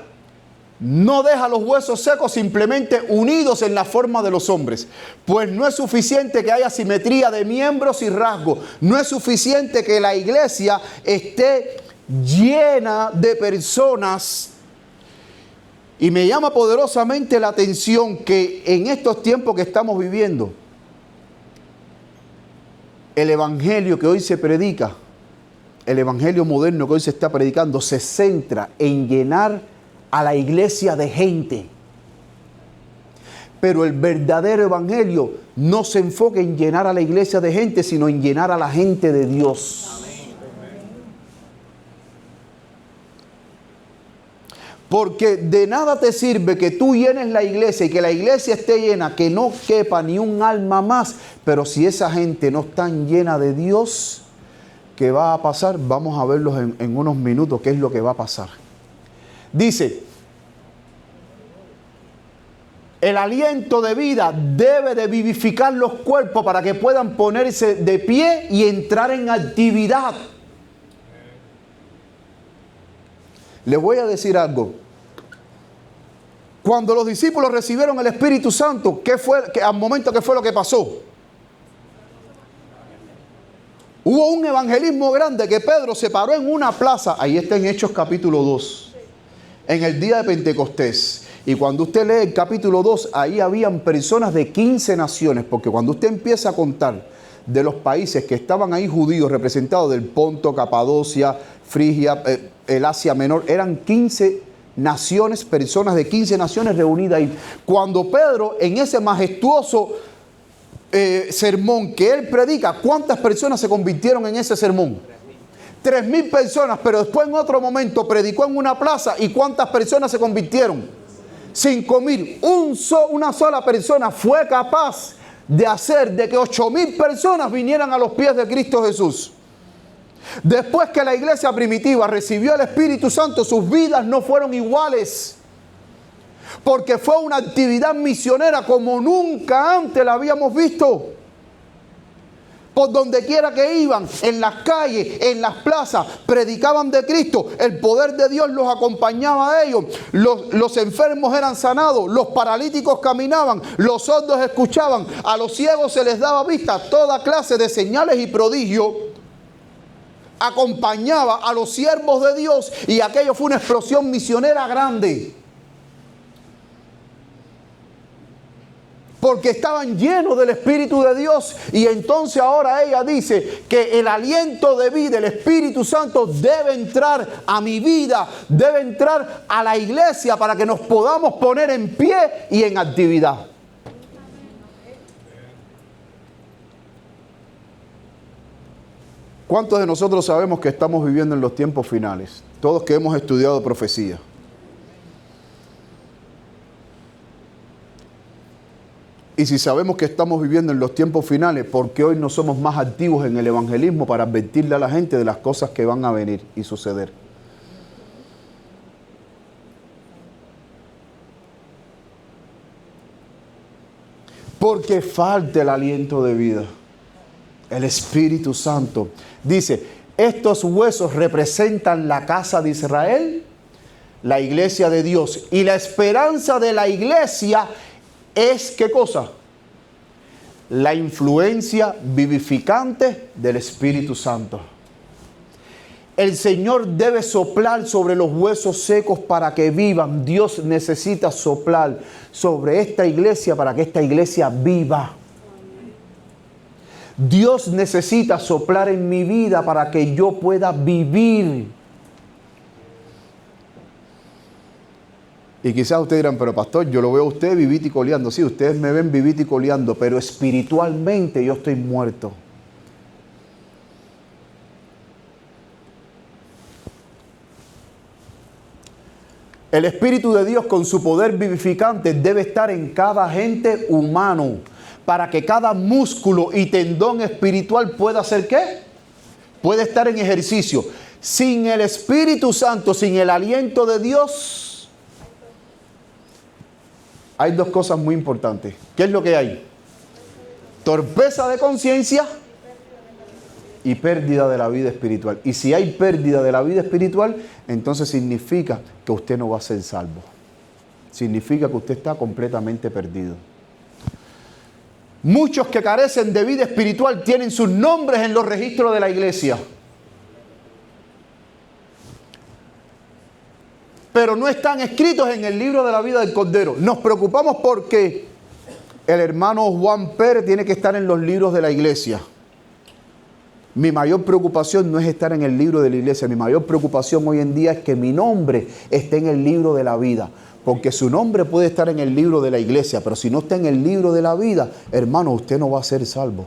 [SPEAKER 1] no deja los huesos secos simplemente unidos en la forma de los hombres, pues no es suficiente que haya simetría de miembros y rasgos. No es suficiente que la iglesia esté llena de personas. Y me llama poderosamente la atención que en estos tiempos que estamos viviendo, el evangelio que hoy se predica, el evangelio moderno que hoy se está predicando, se centra en llenar a la iglesia de gente. Pero el verdadero evangelio no se enfoca en llenar a la iglesia de gente, sino en llenar a la gente de Dios. Porque de nada te sirve que tú llenes la iglesia y que la iglesia esté llena, que no quepa ni un alma más. Pero si esa gente no está llena de Dios, ¿qué va a pasar? Vamos a verlo en unos minutos, qué es lo que va a pasar. Dice, el aliento de vida debe de vivificar los cuerpos para que puedan ponerse de pie y entrar en actividad. Les voy a decir algo. Cuando los discípulos recibieron el Espíritu Santo, al momento, ¿qué fue lo que pasó? Hubo un evangelismo grande que Pedro se paró en una plaza. Ahí está en Hechos capítulo 2. En el día de Pentecostés. Y cuando usted lee el capítulo 2, ahí habían personas de 15 naciones. Porque cuando usted empieza a contar de los países que estaban ahí judíos representados, del Ponto, Capadocia, Frigia, el Asia Menor, eran 15 naciones, personas de 15 naciones reunidas ahí. Cuando Pedro, en ese majestuoso sermón que él predica, ¿cuántas personas se convirtieron en ese sermón? 3,000 personas, pero después en otro momento predicó en una plaza y ¿cuántas personas se convirtieron? 5,000. Una sola persona fue capaz de hacer de que 8,000 personas vinieran a los pies de Cristo Jesús. Después que la iglesia primitiva recibió el Espíritu Santo, sus vidas no fueron iguales. Porque fue una actividad misionera como nunca antes la habíamos visto. Por donde quiera que iban, en las calles, en las plazas, predicaban de Cristo. El poder de Dios los acompañaba a ellos. Los enfermos eran sanados, los paralíticos caminaban, los sordos escuchaban, a los ciegos se les daba vista. Toda clase de señales y prodigios acompañaba a los siervos de Dios, y aquello fue una explosión misionera grande. Porque estaban llenos del Espíritu de Dios. Y entonces ahora ella dice que el aliento de vida, el Espíritu Santo, debe entrar a mi vida, debe entrar a la iglesia para que nos podamos poner en pie y en actividad. ¿Cuántos de nosotros sabemos que estamos viviendo en los tiempos finales? Todos que hemos estudiado profecía. Y si sabemos que estamos viviendo en los tiempos finales, ¿por qué hoy no somos más activos en el evangelismo para advertirle a la gente de las cosas que van a venir y suceder? Porque falta el aliento de vida. El Espíritu Santo. Dice, estos huesos representan la casa de Israel, la iglesia de Dios. Y la esperanza de la iglesia es, ¿qué cosa? La influencia vivificante del Espíritu Santo. El Señor debe soplar sobre los huesos secos para que vivan. Dios necesita soplar sobre esta iglesia para que esta iglesia viva. Dios necesita soplar en mi vida para que yo pueda vivir. Y quizás ustedes dirán, pero pastor, yo lo veo a usted vivito y coleando. Sí, ustedes me ven vivito y coleando, pero espiritualmente yo estoy muerto. El Espíritu de Dios con su poder vivificante debe estar en cada agente humano, para que cada músculo y tendón espiritual pueda hacer ¿qué? Puede estar en ejercicio. Sin el Espíritu Santo, sin el aliento de Dios, hay dos cosas muy importantes. ¿Qué es lo que hay? Torpeza de conciencia y pérdida de la vida espiritual. Y si hay pérdida de la vida espiritual, entonces significa que usted no va a ser salvo. Significa que usted está completamente perdido. Muchos que carecen de vida espiritual tienen sus nombres en los registros de la iglesia, pero no están escritos en el libro de la vida del Cordero. Nos preocupamos porque el hermano Juan Pérez tiene que estar en los libros de la iglesia. Mi mayor preocupación no es estar en el libro de la iglesia. Mi mayor preocupación hoy en día es que mi nombre esté en el libro de la vida. Porque su nombre puede estar en el libro de la iglesia, pero si no está en el libro de la vida, hermano, usted no va a ser salvo.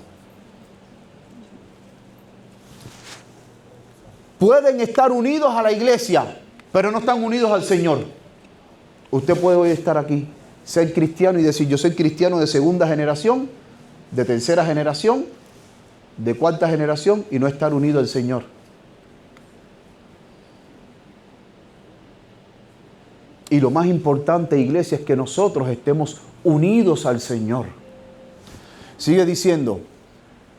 [SPEAKER 1] Pueden estar unidos a la iglesia, pero no están unidos al Señor. Usted puede hoy estar aquí, ser cristiano y decir, yo soy cristiano de segunda generación, de tercera generación, de cuarta generación, y no estar unido al Señor. Y lo más importante, iglesia, es que nosotros estemos unidos al Señor. Sigue diciendo,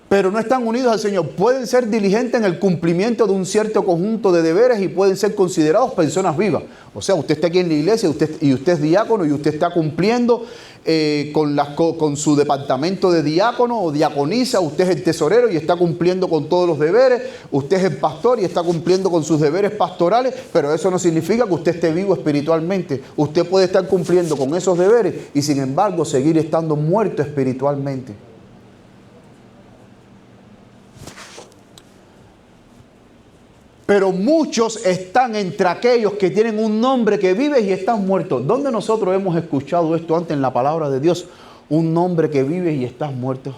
[SPEAKER 1] pero no están unidos al Señor. Pueden ser diligentes en el cumplimiento de un cierto conjunto de deberes y pueden ser considerados personas vivas. O sea, usted está aquí en la iglesia y usted es diácono y usted está cumpliendo con su departamento de diácono o diaconisa. Usted es el tesorero y está cumpliendo con todos los deberes. Usted es el pastor y está cumpliendo con sus deberes pastorales, pero eso no significa que usted esté vivo espiritualmente. Usted puede estar cumpliendo con esos deberes y sin embargo seguir estando muerto espiritualmente. Pero muchos están entre aquellos que tienen un nombre que vive y están muertos. ¿Dónde nosotros hemos escuchado esto antes en la palabra de Dios? Un nombre que vive y estás muerto.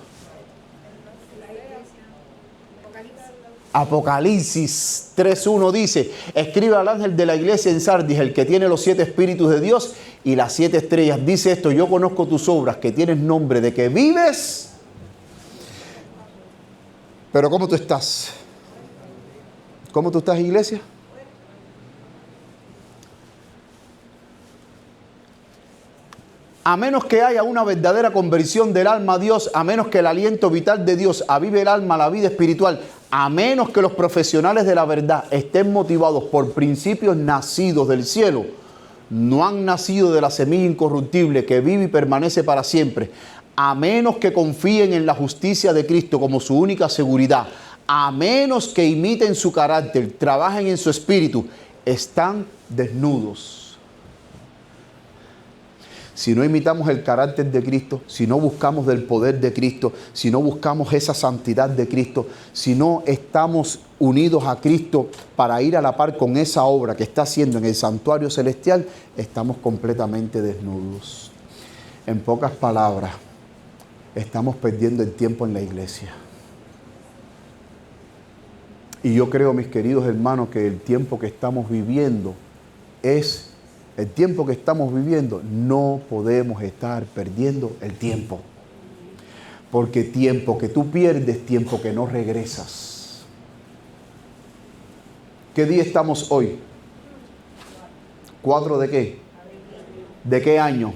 [SPEAKER 1] Apocalipsis 3:1 dice, escribe al ángel de la iglesia en Sardis, el que tiene los 7 espíritus de Dios y las 7 estrellas. Dice esto, yo conozco tus obras, que tienes nombre de que vives. Pero ¿cómo tú estás? ¿Cómo tú estás, iglesia? A menos que haya una verdadera conversión del alma a Dios, a menos que el aliento vital de Dios avive el alma a la vida espiritual, a menos que los profesionales de la verdad estén motivados por principios nacidos del cielo, no han nacido de la semilla incorruptible que vive y permanece para siempre, a menos que confíen en la justicia de Cristo como su única seguridad, a menos que imiten su carácter, trabajen en su espíritu, están desnudos. Si no imitamos el carácter de Cristo, si no buscamos del poder de Cristo, si no buscamos esa santidad de Cristo, si no estamos unidos a Cristo para ir a la par con esa obra que está haciendo en el santuario celestial, estamos completamente desnudos. En pocas palabras, estamos perdiendo el tiempo en la iglesia. Y yo creo, mis queridos hermanos, que el tiempo que estamos viviendo no podemos estar perdiendo el tiempo. Porque tiempo que tú pierdes, tiempo que no regresas. ¿Qué día estamos hoy? ¿4 de qué? ¿De qué año?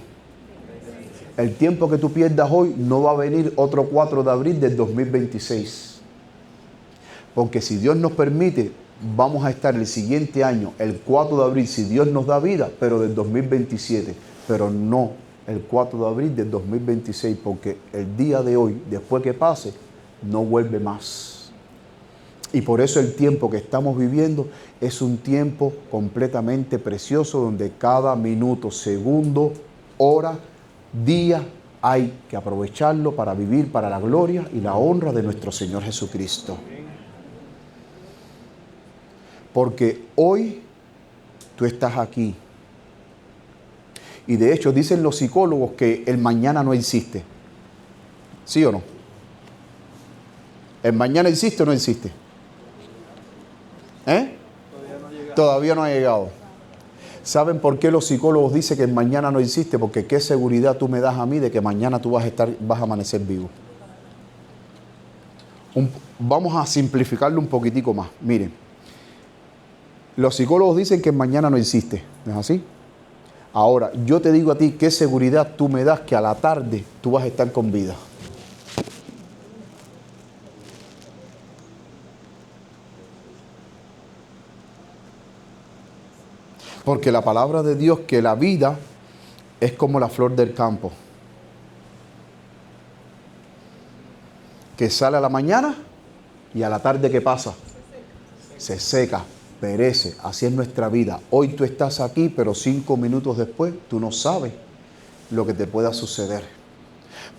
[SPEAKER 1] El tiempo que tú pierdas hoy no va a venir otro 4 de abril del 2026. Porque si Dios nos permite, vamos a estar el siguiente año, el 4 de abril, si Dios nos da vida, pero del 2027. Pero no el 4 de abril del 2026, porque el día de hoy, después que pase, no vuelve más. Y por eso el tiempo que estamos viviendo es un tiempo completamente precioso, donde cada minuto, segundo, hora, día, hay que aprovecharlo para vivir para la gloria y la honra de nuestro Señor Jesucristo. Porque hoy tú estás aquí. Y de hecho dicen los psicólogos que el mañana no existe. ¿Sí o no? ¿El mañana existe o no existe? Todavía no ha llegado. ¿Saben por qué los psicólogos dicen que el mañana no existe? Porque qué seguridad tú me das a mí de que mañana tú vas a amanecer vivo. Vamos a simplificarlo un poquitico más. Miren. Los psicólogos dicen que mañana no existe, ¿no es así? Ahora, yo te digo a ti, ¿qué seguridad tú me das que a la tarde tú vas a estar con vida? Porque la palabra de Dios, que la vida es como la flor del campo, que sale a la mañana y a la tarde, ¿qué pasa? Se seca. Perece. Así es nuestra vida. Hoy tú estás aquí, pero 5 minutos después tú no sabes lo que te pueda suceder.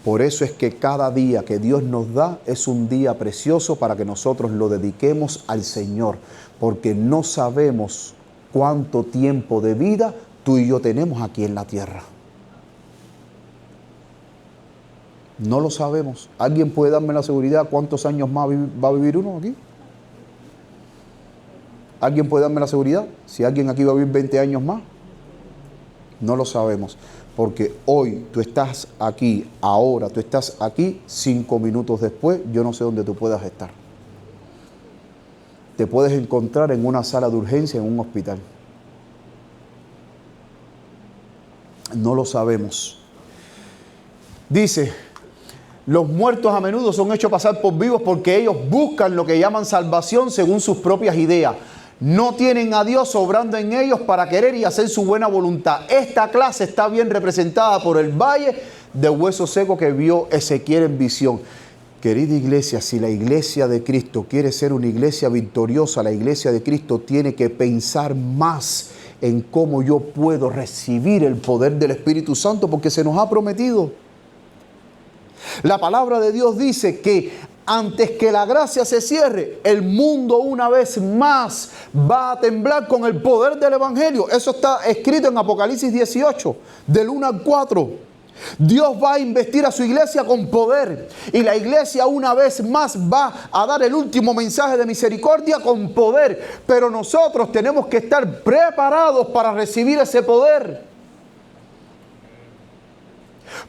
[SPEAKER 1] Por eso es que cada día que Dios nos da es un día precioso para que nosotros lo dediquemos al Señor, porque no sabemos cuánto tiempo de vida tú y yo tenemos aquí en la tierra. No lo sabemos. ¿Alguien puede darme la seguridad cuántos años más va a vivir uno aquí? ¿Alguien puede darme la seguridad? Si alguien aquí va a vivir 20 años más. No lo sabemos. Porque hoy tú estás aquí, ahora tú estás aquí, 5 minutos después, yo no sé dónde tú puedas estar. Te puedes encontrar en una sala de urgencia, en un hospital. No lo sabemos. Dice, los muertos a menudo son hechos pasar por vivos porque ellos buscan lo que llaman salvación según sus propias ideas. No tienen a Dios obrando en ellos para querer y hacer su buena voluntad. Esta clase está bien representada por el valle de hueso seco que vio Ezequiel en visión. Querida iglesia, si la iglesia de Cristo quiere ser una iglesia victoriosa, la iglesia de Cristo tiene que pensar más en cómo yo puedo recibir el poder del Espíritu Santo, porque se nos ha prometido. La palabra de Dios dice que antes que la gracia se cierre, el mundo una vez más va a temblar con el poder del Evangelio. Eso está escrito en Apocalipsis 18, del 1 al 4. Dios va a investir a su iglesia con poder. Y la iglesia una vez más va a dar el último mensaje de misericordia con poder. Pero nosotros tenemos que estar preparados para recibir ese poder.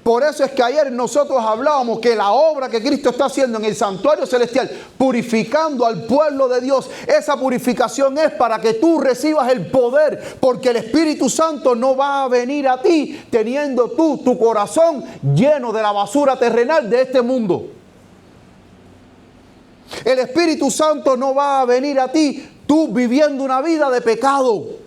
[SPEAKER 1] Por eso es que ayer nosotros hablábamos que la obra que Cristo está haciendo en el santuario celestial, purificando al pueblo de Dios, esa purificación es para que tú recibas el poder, porque el Espíritu Santo no va a venir a ti teniendo tú tu corazón lleno de la basura terrenal de este mundo. El Espíritu Santo no va a venir a ti tú viviendo una vida de pecado.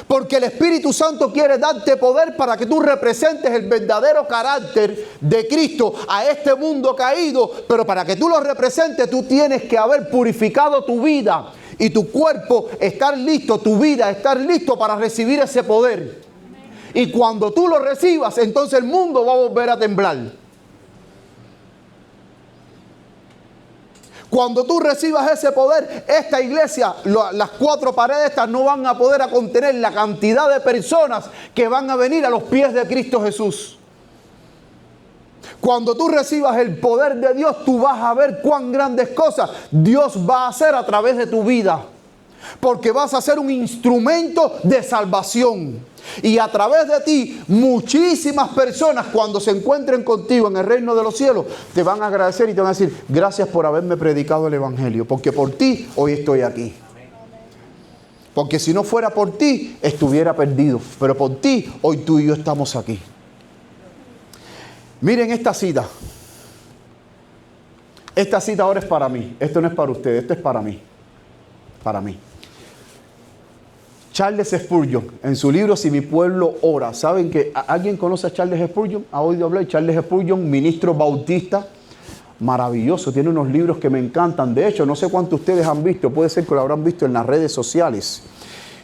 [SPEAKER 1] Porque el Espíritu Santo quiere darte poder para que tú representes el verdadero carácter de Cristo a este mundo caído. Pero para que tú lo representes, tú tienes que haber purificado tu vida y tu cuerpo estar listo, tu vida estar listo para recibir ese poder. Y cuando tú lo recibas, entonces el mundo va a volver a temblar. Cuando tú recibas ese poder, esta iglesia, las 4 paredes estas no van a poder contener la cantidad de personas que van a venir a los pies de Cristo Jesús. Cuando tú recibas el poder de Dios, tú vas a ver cuán grandes cosas Dios va a hacer a través de tu vida. Porque vas a ser un instrumento de salvación. Y a través de ti, muchísimas personas cuando se encuentren contigo en el reino de los cielos, te van a agradecer y te van a decir, gracias por haberme predicado el Evangelio, porque por ti hoy estoy aquí. Porque si no fuera por ti, estuviera perdido. Pero por ti, hoy tú y yo estamos aquí. Miren esta cita. Esta cita ahora es para mí. Esto no es para ustedes, esto es para mí. Para mí. Charles Spurgeon, en su libro Si mi pueblo ora. ¿Saben que alguien conoce a Charles Spurgeon? ¿Ha oído hablar? Charles Spurgeon, ministro bautista, maravilloso. Tiene unos libros que me encantan. De hecho, no sé cuántos ustedes han visto. Puede ser que lo habrán visto en las redes sociales.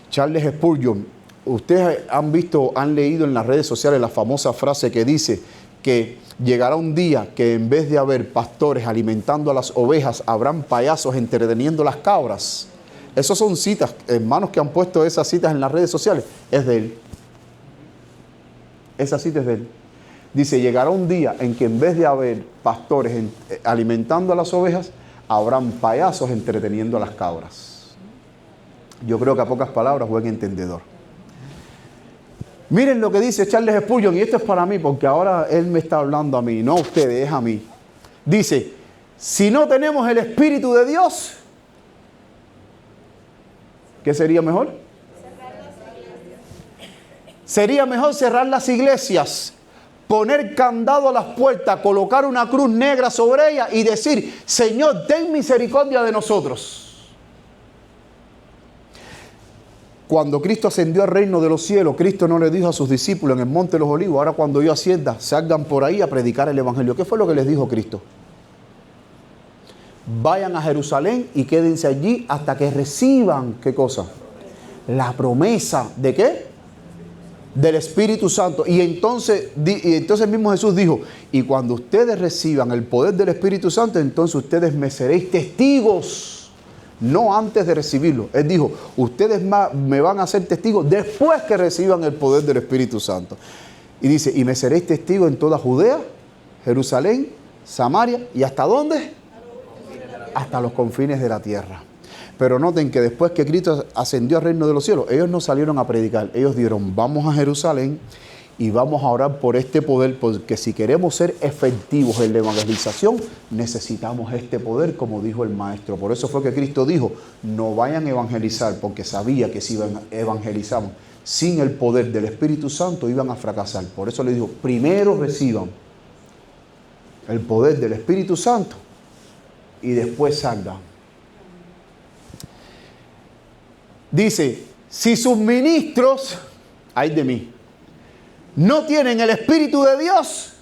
[SPEAKER 1] Charles Spurgeon. Ustedes han leído en las redes sociales la famosa frase que dice que llegará un día que en vez de haber pastores alimentando a las ovejas, habrán payasos entreteniendo las cabras. Esas son citas, hermanos que han puesto esas citas en las redes sociales. Es de él. Esa cita es de él. Dice, llegará un día en que en vez de haber pastores alimentando a las ovejas, habrán payasos entreteniendo a las cabras. Yo creo que a pocas palabras, buen entendedor. Miren lo que dice Charles Spurgeon, y esto es para mí, porque ahora él me está hablando a mí, no a ustedes, es a mí. Dice, si no tenemos el Espíritu de Dios, ¿qué sería mejor? Sería mejor cerrar las iglesias, poner candado a las puertas, colocar una cruz negra sobre ellas y decir, Señor, ten misericordia de nosotros. Cuando Cristo ascendió al reino de los cielos, Cristo no le dijo a sus discípulos en el Monte de los Olivos, ahora cuando yo ascienda, salgan por ahí a predicar el Evangelio. ¿Qué fue lo que les dijo Cristo? Vayan a Jerusalén y quédense allí hasta que reciban, ¿qué cosa? La promesa, ¿de qué? Del Espíritu Santo. Y entonces mismo Jesús dijo, y cuando ustedes reciban el poder del Espíritu Santo, entonces ustedes me seréis testigos no antes de recibirlo. Él dijo, ustedes me van a ser testigos después que reciban el poder del Espíritu Santo. Y dice, y me seréis testigos en toda Judea, Jerusalén, Samaria, ¿y hasta dónde? Hasta los confines de la tierra. Pero noten que después que Cristo ascendió al reino de los cielos, ellos no salieron a predicar. Ellos dijeron, vamos a Jerusalén y vamos a orar por este poder, porque si queremos ser efectivos en la evangelización, necesitamos este poder, como dijo el maestro. Por eso fue que Cristo dijo, no vayan a evangelizar, porque sabía que si evangelizaban sin el poder del Espíritu Santo, iban a fracasar. Por eso le dijo, primero reciban el poder del Espíritu Santo y después salgan. Dice, si sus ministros, ay de mí, no tienen el Espíritu de Dios,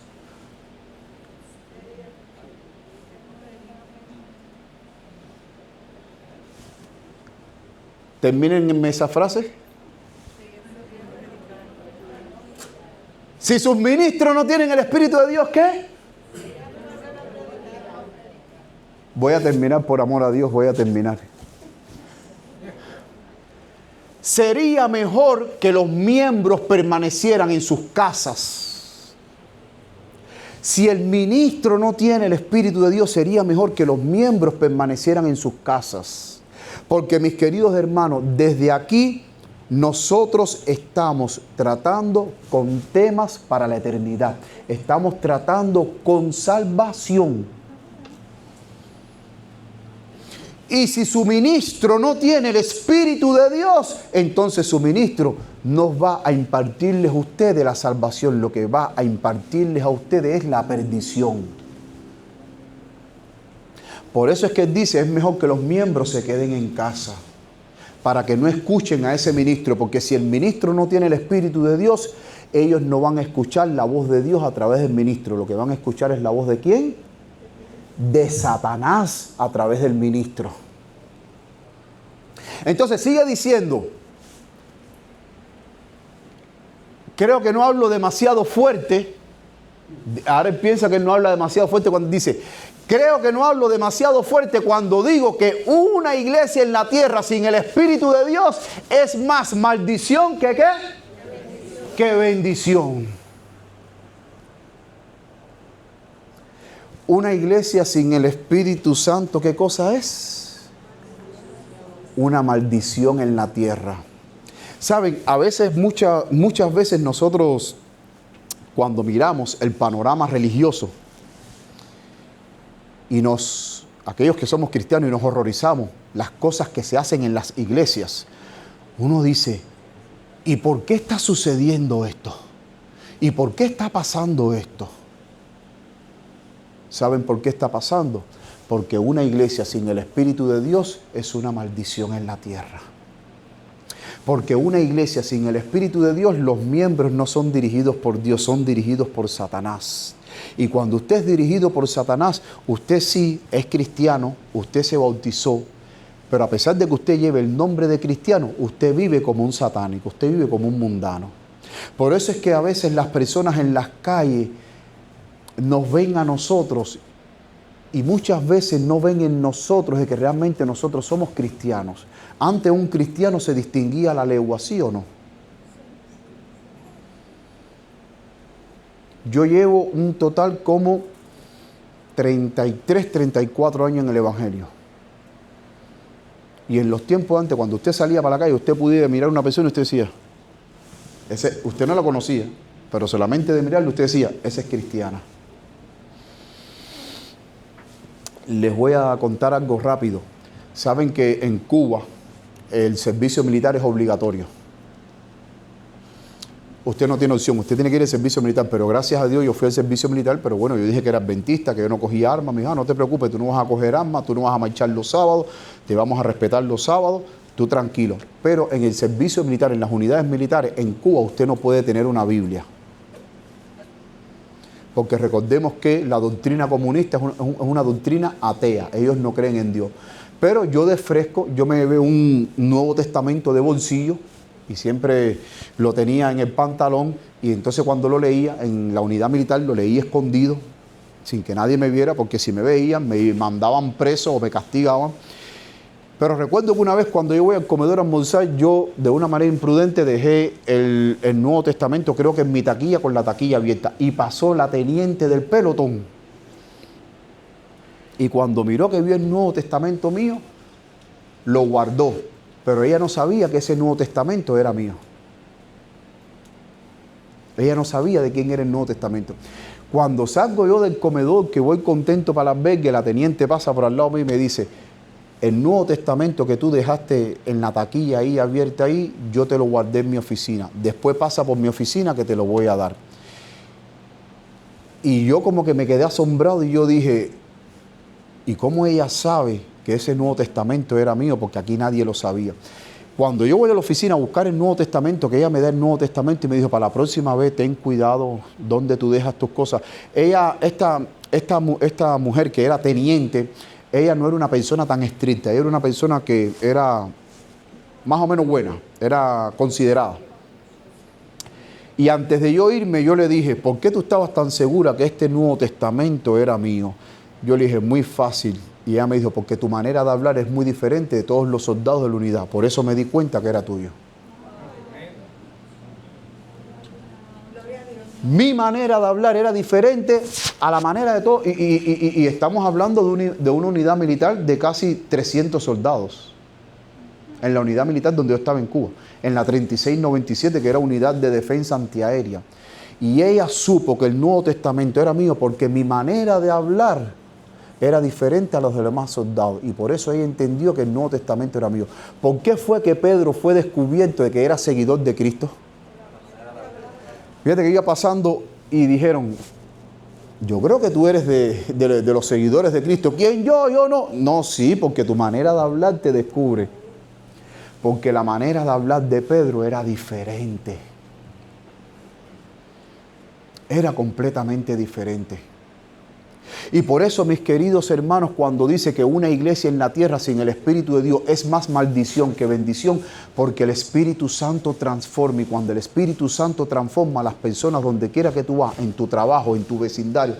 [SPEAKER 1] terminen en esa frase. Si sus ministros no tienen el Espíritu de Dios, ¿qué? Voy a terminar, por amor a Dios, voy a terminar. Sería mejor que los miembros permanecieran en sus casas. Si el ministro no tiene el Espíritu de Dios, sería mejor que los miembros permanecieran en sus casas. Porque, mis queridos hermanos, desde aquí nosotros estamos tratando con temas para la eternidad. Estamos tratando con salvación. Y si su ministro no tiene el Espíritu de Dios, entonces su ministro no va a impartirles a ustedes la salvación. Lo que va a impartirles a ustedes es la perdición. Por eso es que él dice, es mejor que los miembros se queden en casa, para que no escuchen a ese ministro, porque si el ministro no tiene el Espíritu de Dios, ellos no van a escuchar la voz de Dios a través del ministro. Lo que van a escuchar es la voz de ¿quién? De Satanás a través del ministro. Entonces sigue diciendo, creo que no hablo demasiado fuerte. Ahora él piensa que él no habla demasiado fuerte cuando dice, creo que no hablo demasiado fuerte cuando digo que una iglesia en la tierra sin el Espíritu de Dios es más maldición que ¿qué? Que bendición. Una iglesia sin el Espíritu Santo, ¿qué cosa es? Una maldición en la tierra. Saben, a veces, muchas veces nosotros, cuando miramos el panorama religioso y aquellos que somos cristianos y nos horrorizamos las cosas que se hacen en las iglesias, uno dice, ¿y por qué está sucediendo esto? ¿Y por qué está pasando esto? ¿Saben por qué está pasando? Porque una iglesia sin el Espíritu de Dios es una maldición en la tierra. Porque una iglesia sin el Espíritu de Dios, los miembros no son dirigidos por Dios, son dirigidos por Satanás. Y cuando usted es dirigido por Satanás, usted sí es cristiano, usted se bautizó, pero a pesar de que usted lleve el nombre de cristiano, usted vive como un satánico, usted vive como un mundano. Por eso es que a veces las personas en las calles nos ven a nosotros y muchas veces no ven en nosotros de que realmente nosotros somos cristianos. Antes un cristiano se distinguía a la legua, ¿sí o no? Yo llevo un total como 33, 34 años en el Evangelio. Y en los tiempos antes, cuando usted salía para la calle, usted pudiera mirar a una persona y usted decía, usted no la conocía, pero solamente de mirarle usted decía, esa es cristiana. Les voy a contar algo rápido. Saben que en Cuba el servicio militar es obligatorio. Usted no tiene opción, usted tiene que ir al servicio militar, pero gracias a Dios yo fui al servicio militar, pero bueno, yo dije que era adventista, que yo no cogía armas. Me dijo, no te preocupes, tú no vas a coger armas, tú no vas a marchar los sábados, te vamos a respetar los sábados, tú tranquilo. Pero en el servicio militar, en las unidades militares, en Cuba usted no puede tener una Biblia. Porque recordemos que la doctrina comunista es una doctrina atea. Ellos no creen en Dios. Pero yo de fresco, yo me llevé un Nuevo Testamento de bolsillo y siempre lo tenía en el pantalón. Y entonces cuando lo leía en la unidad militar, lo leía escondido, sin que nadie me viera, porque si me veían, me mandaban preso o me castigaban. Pero recuerdo que una vez cuando yo voy al comedor a almorzar, yo de una manera imprudente dejé el Nuevo Testamento, creo que en mi taquilla, con la taquilla abierta. Y pasó la teniente del pelotón. Y cuando miró que vio el Nuevo Testamento mío, lo guardó. Pero ella no sabía que ese Nuevo Testamento era mío. Ella no sabía de quién era el Nuevo Testamento. Cuando salgo yo del comedor, que voy contento para el albergue, la teniente pasa por al lado mío y me dice: el Nuevo Testamento que tú dejaste en la taquilla ahí, abierta ahí, yo te lo guardé en mi oficina. Después pasa por mi oficina que te lo voy a dar. Y yo como que me quedé asombrado y yo dije, ¿y cómo ella sabe que ese Nuevo Testamento era mío? Porque aquí nadie lo sabía. Cuando yo voy a la oficina a buscar el Nuevo Testamento, que ella me da el Nuevo Testamento y me dijo, para la próxima vez ten cuidado donde tú dejas tus cosas. Ella, esta mujer que era teniente, ella no era una persona tan estricta, ella era una persona que era más o menos buena, era considerada. Y antes de yo irme, yo le dije, ¿por qué tú estabas tan segura que este Nuevo Testamento era mío? Yo le dije, muy fácil. Y ella me dijo, porque tu manera de hablar es muy diferente de todos los soldados de la unidad. Por eso me di cuenta que era tuyo. Mi manera de hablar era diferente a la manera de todos. Y estamos hablando de una unidad militar de casi 300 soldados. En la unidad militar donde yo estaba en Cuba. En la 3697, que era unidad de defensa antiaérea. Y ella supo que el Nuevo Testamento era mío porque mi manera de hablar era diferente a los demás soldados. Y por eso ella entendió que el Nuevo Testamento era mío. ¿Por qué fue que Pedro fue descubierto de que era seguidor de Cristo? Fíjate que iba pasando y dijeron, yo creo que tú eres de los seguidores de Cristo. ¿Quién? Yo no. No, sí, porque tu manera de hablar te descubre. Porque la manera de hablar de Pedro era diferente. Era completamente diferente. Y por eso, mis queridos hermanos, cuando dice que una iglesia en la tierra sin el Espíritu de Dios es más maldición que bendición, porque el Espíritu Santo transforma. Y cuando el Espíritu Santo transforma a las personas donde quiera que tú vas, en tu trabajo, en tu vecindario,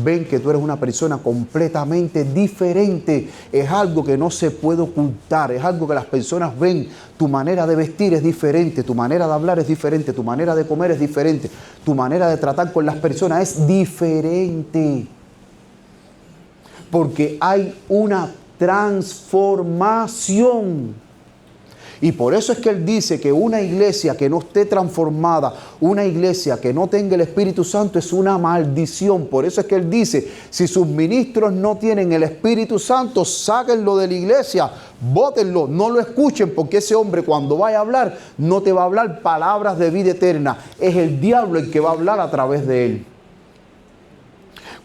[SPEAKER 1] ven que tú eres una persona completamente diferente. Es algo que no se puede ocultar, es algo que las personas ven. Tu manera de vestir es diferente, tu manera de hablar es diferente, tu manera de comer es diferente, tu manera de tratar con las personas es diferente. Porque hay una transformación. Y por eso es que él dice que una iglesia que no esté transformada, una iglesia que no tenga el Espíritu Santo es una maldición. Por eso es que él dice, si sus ministros no tienen el Espíritu Santo, sáquenlo de la iglesia, bótenlo, no lo escuchen, porque ese hombre cuando vaya a hablar, no te va a hablar palabras de vida eterna. Es el diablo el que va a hablar a través de él.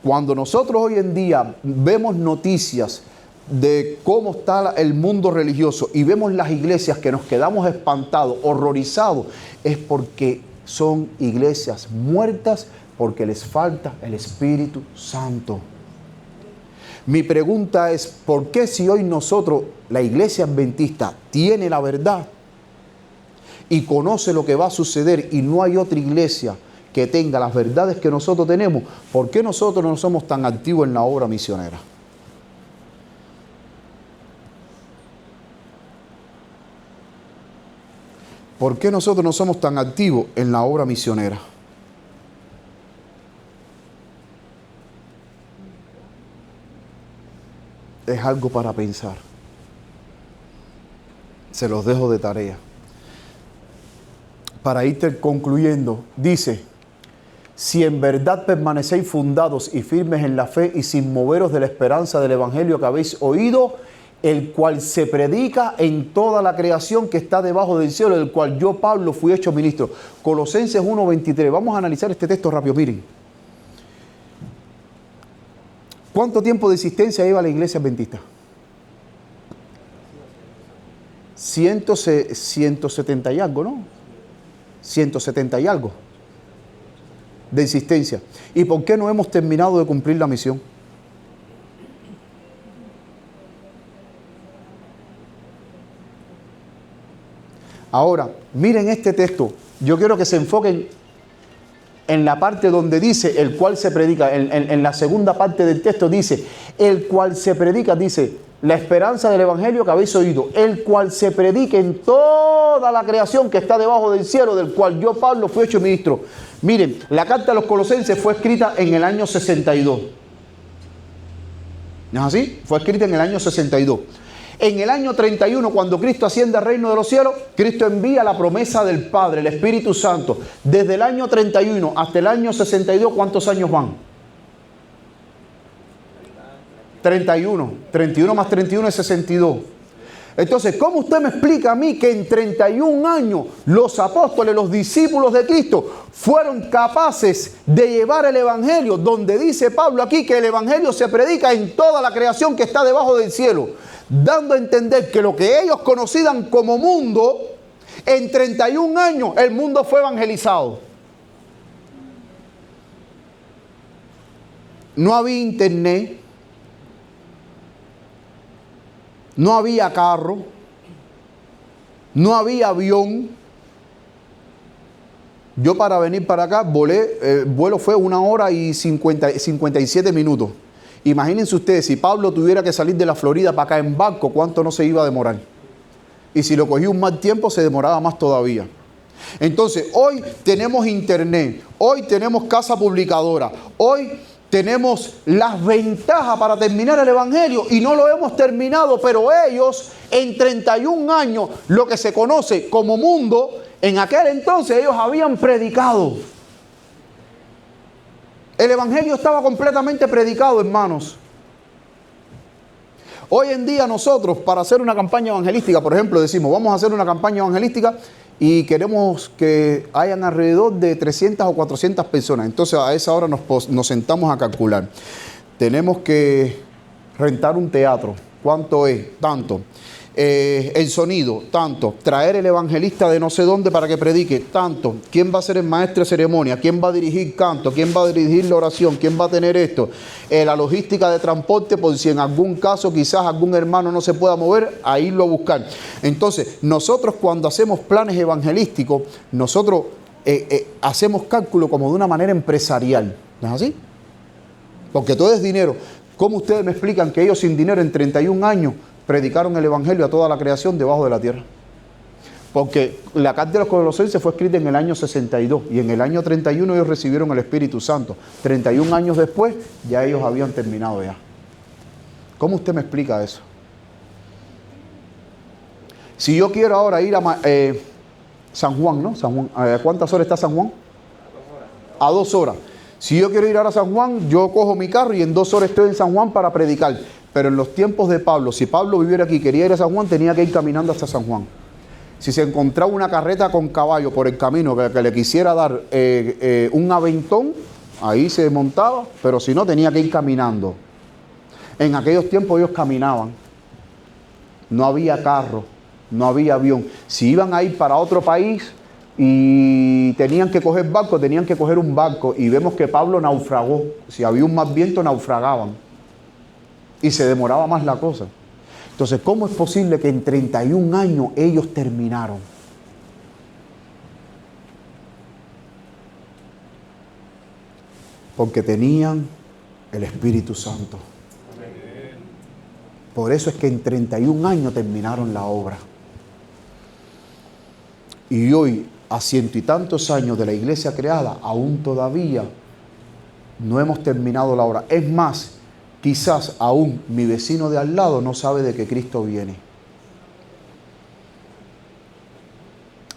[SPEAKER 1] Cuando nosotros hoy en día vemos noticias de cómo está el mundo religioso y vemos las iglesias que nos quedamos espantados, horrorizados, es porque son iglesias muertas, porque les falta el Espíritu Santo. Mi pregunta es, ¿por qué si hoy nosotros, la iglesia adventista, tiene la verdad y conoce lo que va a suceder y no hay otra iglesia que tenga las verdades que nosotros tenemos, ¿por qué nosotros no somos tan activos en la obra misionera? ¿Por qué nosotros no somos tan activos en la obra misionera? Es algo para pensar. Se los dejo de tarea. Para ir concluyendo, dice, si en verdad permanecéis fundados y firmes en la fe y sin moveros de la esperanza del evangelio que habéis oído, el cual se predica en toda la creación que está debajo del cielo, del cual yo, Pablo, fui hecho ministro. Colosenses 1:23. Vamos a analizar este texto rápido. Miren. ¿Cuánto tiempo de existencia lleva la iglesia adventista? 170 y algo, ¿no? 170 y algo de existencia. ¿Y por qué no hemos terminado de cumplir la misión? Ahora, miren este texto. Yo quiero que se enfoquen en la parte donde dice el cual se predica. En la segunda parte del texto dice el cual se predica, dice la esperanza del evangelio que habéis oído, el cual se predique en toda la creación que está debajo del cielo, del cual yo, Pablo, fui hecho ministro. Miren, la carta a los Colosenses fue escrita en el año 62. ¿No es así? Fue escrita en el año 62. En el año 31, cuando Cristo asciende al reino de los cielos, Cristo envía la promesa del Padre, el Espíritu Santo. Desde el año 31 hasta el año 62, ¿cuántos años van? 31. 31 más 31 es 62. Entonces, ¿cómo usted me explica a mí que en 31 años los apóstoles, los discípulos de Cristo, fueron capaces de llevar el evangelio, donde dice Pablo aquí que el evangelio se predica en toda la creación que está debajo del cielo, dando a entender que lo que ellos conocían como mundo, en 31 años el mundo fue evangelizado? No había internet, no había carro, no había avión. Yo para venir para acá volé, el vuelo fue 1 hora y 57 minutos. Imagínense ustedes, si Pablo tuviera que salir de la Florida para acá en barco, ¿cuánto no se iba a demorar? Y si lo cogía un mal tiempo, se demoraba más todavía. Entonces, hoy tenemos internet, hoy tenemos casa publicadora, hoy tenemos las ventajas para terminar el evangelio y no lo hemos terminado, pero ellos en 31 años, lo que se conoce como mundo, en aquel entonces ellos habían predicado. El evangelio estaba completamente predicado, hermanos. Hoy en día nosotros, para hacer una campaña evangelística, por ejemplo, decimos, vamos a hacer una campaña evangelística y queremos que hayan alrededor de 300 o 400 personas. Entonces a esa hora nos sentamos a calcular. Tenemos que rentar un teatro. ¿Cuánto es? Tanto. El sonido, tanto. Traer el evangelista de no sé dónde para que predique, tanto. ¿Quién va a ser el maestro de ceremonia? ¿Quién va a dirigir canto? ¿Quién va a dirigir la oración? ¿Quién va a tener esto? La logística de transporte, por si en algún caso quizás algún hermano no se pueda mover, a irlo a buscar. Entonces, nosotros cuando hacemos planes evangelísticos, nosotros hacemos cálculo como de una manera empresarial. ¿No es así? Porque todo es dinero. ¿Cómo ustedes me explican que ellos sin dinero en 31 años predicaron el evangelio a toda la creación debajo de la tierra? Porque la carta de los Colosenses fue escrita en el año 62 y en el año 31 ellos recibieron el Espíritu Santo. 31 años después ya ellos habían terminado ya. ¿Cómo usted me explica eso? Si yo quiero ahora ir a San Juan, ¿no? San Juan, ¿a cuántas horas está San Juan? A 2 horas. Si yo quiero ir ahora a San Juan, yo cojo mi carro y en 2 horas estoy en San Juan para predicar. Pero en los tiempos de Pablo, si Pablo viviera aquí y quería ir a San Juan, tenía que ir caminando hasta San Juan. Si se encontraba una carreta con caballo por el camino que le quisiera dar un aventón, ahí se montaba, pero si no, tenía que ir caminando. En aquellos tiempos ellos caminaban. No había carro, no había avión. Si iban a ir para otro país y tenían que coger barco, tenían que coger un barco. Y vemos que Pablo naufragó. Si había un mal viento, naufragaban. Y se demoraba más la cosa. Entonces, ¿cómo es posible que en 31 años ellos terminaron? Porque tenían el Espíritu Santo. Por eso es que en 31 años terminaron la obra. Y hoy, a 100 y tantos años de la iglesia creada, aún todavía no hemos terminado la obra. Es más, quizás aún mi vecino de al lado no sabe de que Cristo viene.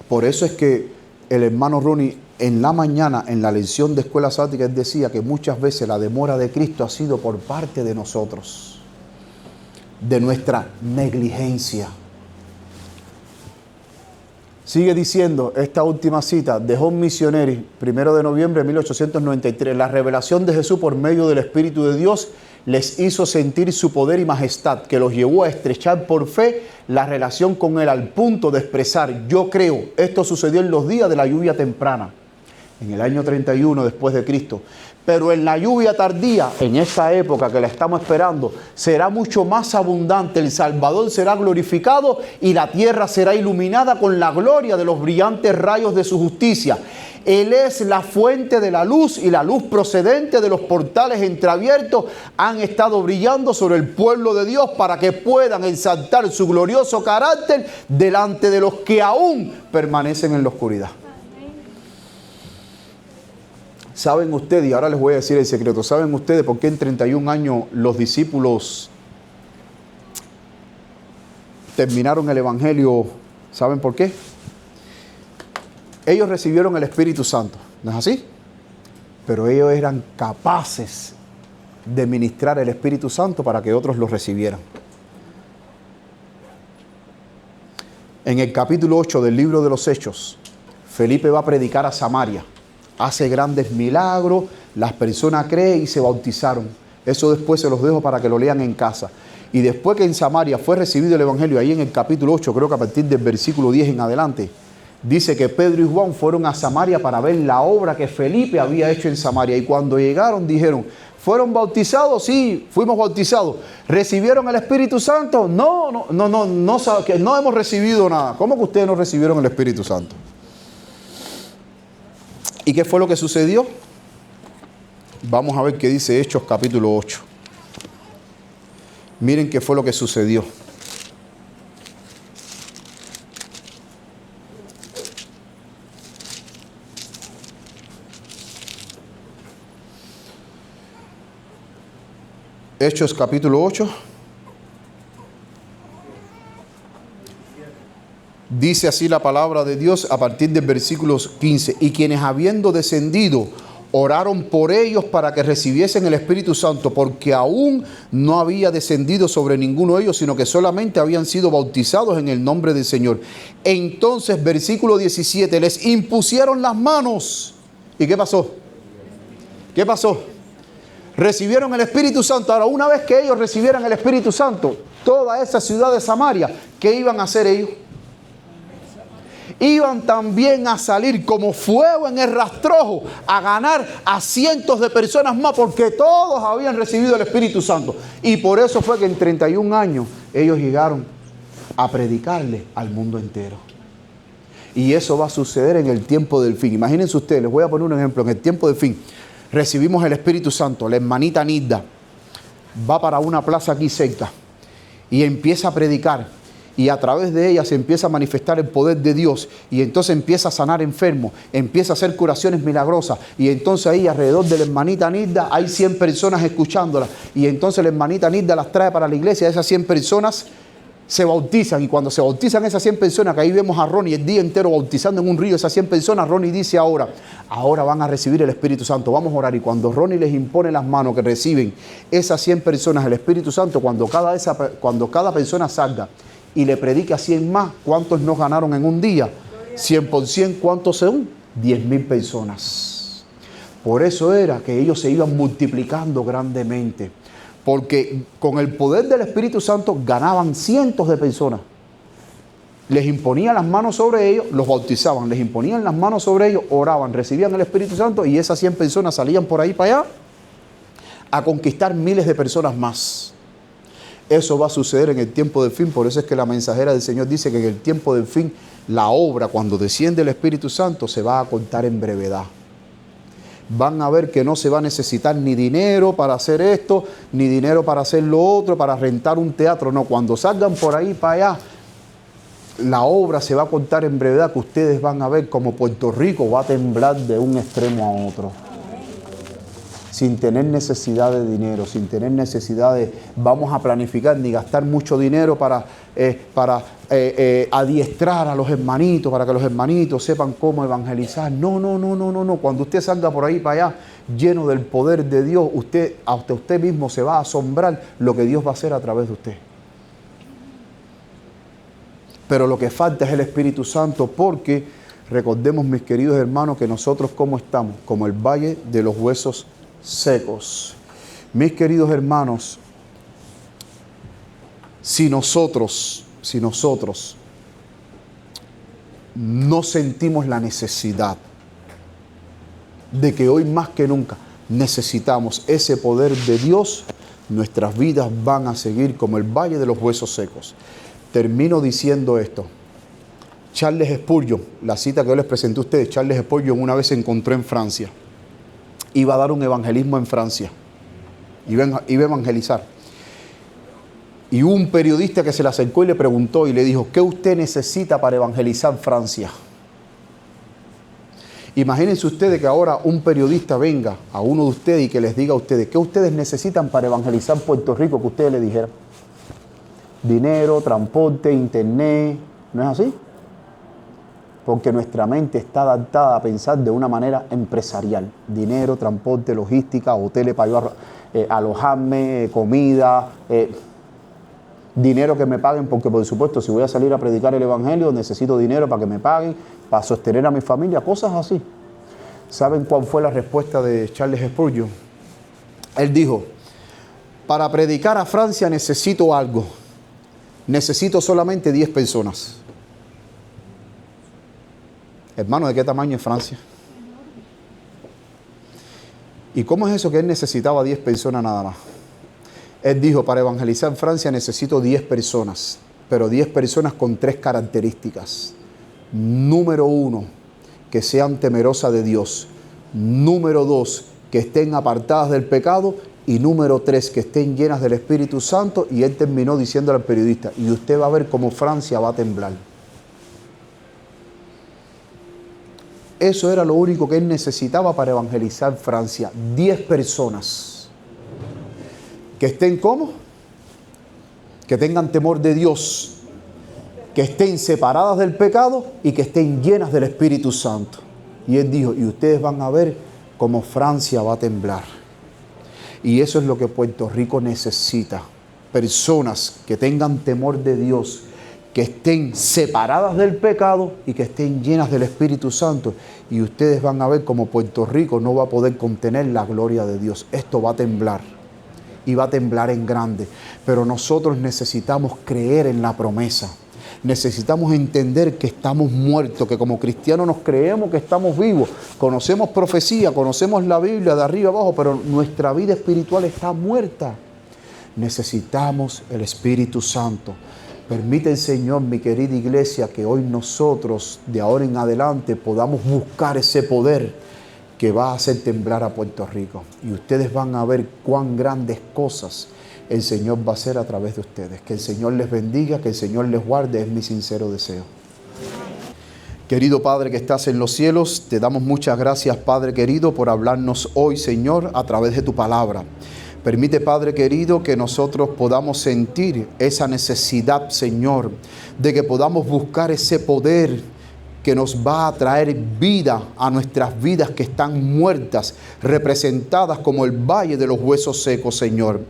[SPEAKER 1] Por eso es que el hermano Ronnie en la mañana, en la lección de escuela sabática, él decía que muchas veces la demora de Cristo ha sido por parte de nosotros, de nuestra negligencia. Sigue diciendo esta última cita de John Missionary, 1 de noviembre de 1893. La revelación de Jesús por medio del Espíritu de Dios les hizo sentir su poder y majestad, que los llevó a estrechar por fe la relación con Él al punto de expresar: yo creo. Esto sucedió en los días de la lluvia temprana. en el año 31 después de Cristo. Pero en la lluvia tardía, en esta época que la estamos esperando, será mucho más abundante. El Salvador será glorificado y la tierra será iluminada con la gloria de los brillantes rayos de su justicia. Él es la fuente de la luz, y la luz procedente de los portales entreabiertos han estado brillando sobre el pueblo de Dios para que puedan exaltar su glorioso carácter delante de los que aún permanecen en la oscuridad. ¿Saben ustedes? Y ahora les voy a decir el secreto. ¿Saben ustedes por qué en 31 años los discípulos terminaron el Evangelio? ¿Saben por qué? Ellos recibieron el Espíritu Santo, ¿no es así? Pero ellos eran capaces de ministrar el Espíritu Santo para que otros lo recibieran. En el capítulo 8 del libro de los Hechos, Felipe va a predicar a Samaria. Hace grandes milagros, las personas creen y se bautizaron. Eso después se los dejo para que lo lean en casa. Y después que en Samaria fue recibido el Evangelio, ahí en el capítulo 8, creo que a partir del versículo 10 en adelante, dice que Pedro y Juan fueron a Samaria para ver la obra que Felipe había hecho en Samaria. Y cuando llegaron dijeron, ¿fueron bautizados? Sí, fuimos bautizados. ¿Recibieron el Espíritu Santo? No hemos recibido nada. ¿Cómo que ustedes no recibieron el Espíritu Santo? ¿Y qué fue lo que sucedió? Vamos a ver qué dice Hechos capítulo 8. Miren qué fue lo que sucedió. Hechos capítulo 8. Dice así la palabra de Dios a partir del versículo 15. Y quienes habiendo descendido oraron por ellos para que recibiesen el Espíritu Santo, porque aún no había descendido sobre ninguno de ellos, sino que solamente habían sido bautizados en el nombre del Señor. Entonces, versículo 17, les impusieron las manos. ¿Y qué pasó? ¿Qué pasó? Recibieron el Espíritu Santo. Ahora, una vez que ellos recibieran el Espíritu Santo, toda esa ciudad de Samaria, ¿qué iban a hacer ellos? Iban también a salir como fuego en el rastrojo a ganar a cientos de personas más, porque todos habían recibido el Espíritu Santo. Y por eso fue que en 31 años ellos llegaron a predicarle al mundo entero. Y eso va a suceder en el tiempo del fin. Imagínense ustedes, les voy a poner un ejemplo. En el tiempo del fin recibimos el Espíritu Santo. La hermanita Nilda va para una plaza aquí cerca y empieza a predicar. Y a través de ella se empieza a manifestar el poder de Dios. Y entonces empieza a sanar enfermos, empieza a hacer curaciones milagrosas. Y entonces ahí alrededor de la hermanita Nilda hay 100 personas escuchándola. Y entonces la hermanita Nilda las trae para la iglesia. Esas 100 personas se bautizan. Y cuando se bautizan esas 100 personas, que ahí vemos a Ronnie el día entero bautizando en un río, esas 100 personas, Ronnie dice ahora van a recibir el Espíritu Santo. Vamos a orar. Y cuando Ronnie les impone las manos, que reciben esas 100 personas el Espíritu Santo, cuando cada persona salga y le predica a 100 más, ¿cuántos nos ganaron en un día? 100 por 100, ¿cuántos son? 10,000 personas. Por eso era que ellos se iban multiplicando grandemente, porque con el poder del Espíritu Santo ganaban cientos de personas. Les imponían las manos sobre ellos, los bautizaban, les imponían las manos sobre ellos, oraban, recibían el Espíritu Santo, y esas 100 personas salían por ahí para allá a conquistar miles de personas más. Eso va a suceder en el tiempo del fin. Por eso es que la mensajera del Señor dice que en el tiempo del fin la obra, cuando desciende el Espíritu Santo, se va a contar en brevedad. Van a ver que no se va a necesitar ni dinero para hacer esto, ni dinero para hacer lo otro, para rentar un teatro. No, cuando salgan por ahí para allá, la obra se va a contar en brevedad, que ustedes van a ver como Puerto Rico va a temblar de un extremo a otro. Sin tener necesidad de dinero, sin tener necesidad de vamos a planificar ni gastar mucho dinero para adiestrar a los hermanitos, para que los hermanitos sepan cómo evangelizar. No. Cuando usted salga por ahí para allá, lleno del poder de Dios, hasta usted mismo se va a asombrar lo que Dios va a hacer a través de usted. Pero lo que falta es el Espíritu Santo, porque recordemos, mis queridos hermanos, que nosotros ¿cómo estamos? Como el valle de los huesos secos. Mis queridos hermanos, si nosotros no sentimos la necesidad de que hoy más que nunca necesitamos ese poder de Dios, nuestras vidas van a seguir como el valle de los huesos secos. Termino diciendo esto. Charles Spurgeon, la cita que yo les presenté a ustedes, Charles Spurgeon una vez se encontró en Francia. Iba a dar un evangelismo en Francia. Iba a evangelizar. Y hubo un periodista que se le acercó y le preguntó y le dijo, ¿qué usted necesita para evangelizar Francia? Imagínense ustedes que ahora un periodista venga a uno de ustedes y que les diga a ustedes, ¿qué ustedes necesitan para evangelizar Puerto Rico? Que ustedes le dijeran. Dinero, transporte, internet, ¿no es así? Porque nuestra mente está adaptada a pensar de una manera empresarial. Dinero, transporte, logística, hoteles para yo alojarme, comida, dinero que me paguen, porque por supuesto si voy a salir a predicar el evangelio necesito dinero para que me paguen, para sostener a mi familia, cosas así. ¿Saben cuál fue la respuesta de Charles Spurgeon? Él dijo, para predicar a Francia necesito algo, necesito solamente 10 personas. Hermano, ¿de qué tamaño es Francia? ¿Y cómo es eso que él necesitaba 10 personas nada más? Él dijo, para evangelizar Francia necesito 10 personas, pero 10 personas con 3 características. Número 1, que sean temerosas de Dios. Número 2, que estén apartadas del pecado. Y número 3, que estén llenas del Espíritu Santo. Y él terminó diciéndole al periodista, y usted va a ver cómo Francia va a temblar. Eso era lo único que él necesitaba para evangelizar Francia. 10 personas. Que estén ¿cómo? Que tengan temor de Dios. Que estén separadas del pecado y que estén llenas del Espíritu Santo. Y él dijo, y ustedes van a ver cómo Francia va a temblar. Y eso es lo que Puerto Rico necesita. Personas que tengan temor de Dios, que estén separadas del pecado y que estén llenas del Espíritu Santo. Y ustedes van a ver cómo Puerto Rico no va a poder contener la gloria de Dios. Esto va a temblar. Y va a temblar en grande. Pero nosotros necesitamos creer en la promesa. Necesitamos entender que estamos muertos, que como cristianos nos creemos que estamos vivos. Conocemos profecía, conocemos la Biblia de arriba abajo, pero nuestra vida espiritual está muerta. Necesitamos el Espíritu Santo. Permite el Señor, mi querida iglesia, que hoy nosotros, de ahora en adelante, podamos buscar ese poder que va a hacer temblar a Puerto Rico. Y ustedes van a ver cuán grandes cosas el Señor va a hacer a través de ustedes. Que el Señor les bendiga, que el Señor les guarde, es mi sincero deseo. Querido Padre que estás en los cielos, te damos muchas gracias, Padre querido, por hablarnos hoy, Señor, a través de tu palabra. Permite, Padre querido, que nosotros podamos sentir esa necesidad, Señor, de que podamos buscar ese poder que nos va a traer vida a nuestras vidas que están muertas, representadas como el valle de los huesos secos, Señor.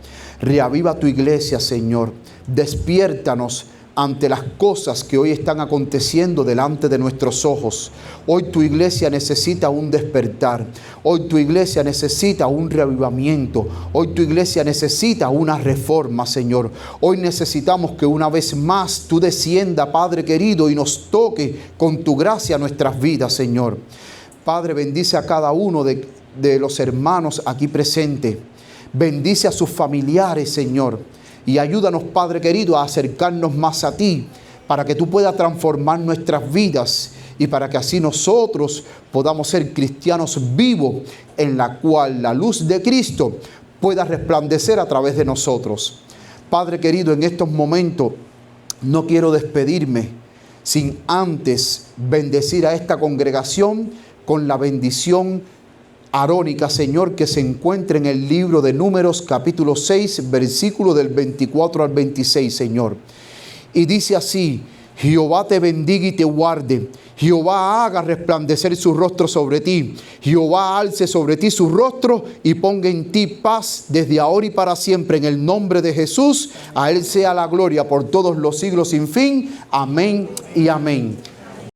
[SPEAKER 1] Reaviva tu iglesia, Señor. Despiértanos ante las cosas que hoy están aconteciendo delante de nuestros ojos. Hoy tu iglesia necesita un despertar. Hoy tu iglesia necesita un reavivamiento. Hoy tu iglesia necesita una reforma, Señor. Hoy necesitamos que una vez más tú descienda, Padre querido, y nos toque con tu gracia nuestras vidas, Señor. Padre, bendice a cada uno de los hermanos aquí presentes. Bendice a sus familiares, Señor. Y ayúdanos, Padre querido, a acercarnos más a ti, para que tú puedas transformar nuestras vidas y para que así nosotros podamos ser cristianos vivos, en la cual la luz de Cristo pueda resplandecer a través de nosotros. Padre querido, en estos momentos no quiero despedirme sin antes bendecir a esta congregación con la bendición arónica, Señor, que se encuentra en el libro de Números, capítulo 6, versículo del 24 al 26, Señor. Y dice así: Jehová te bendiga y te guarde. Jehová haga resplandecer su rostro sobre ti. Jehová alce sobre ti su rostro y ponga en ti paz desde ahora y para siempre. En el nombre de Jesús, a Él sea la gloria por todos los siglos sin fin. Amén y amén.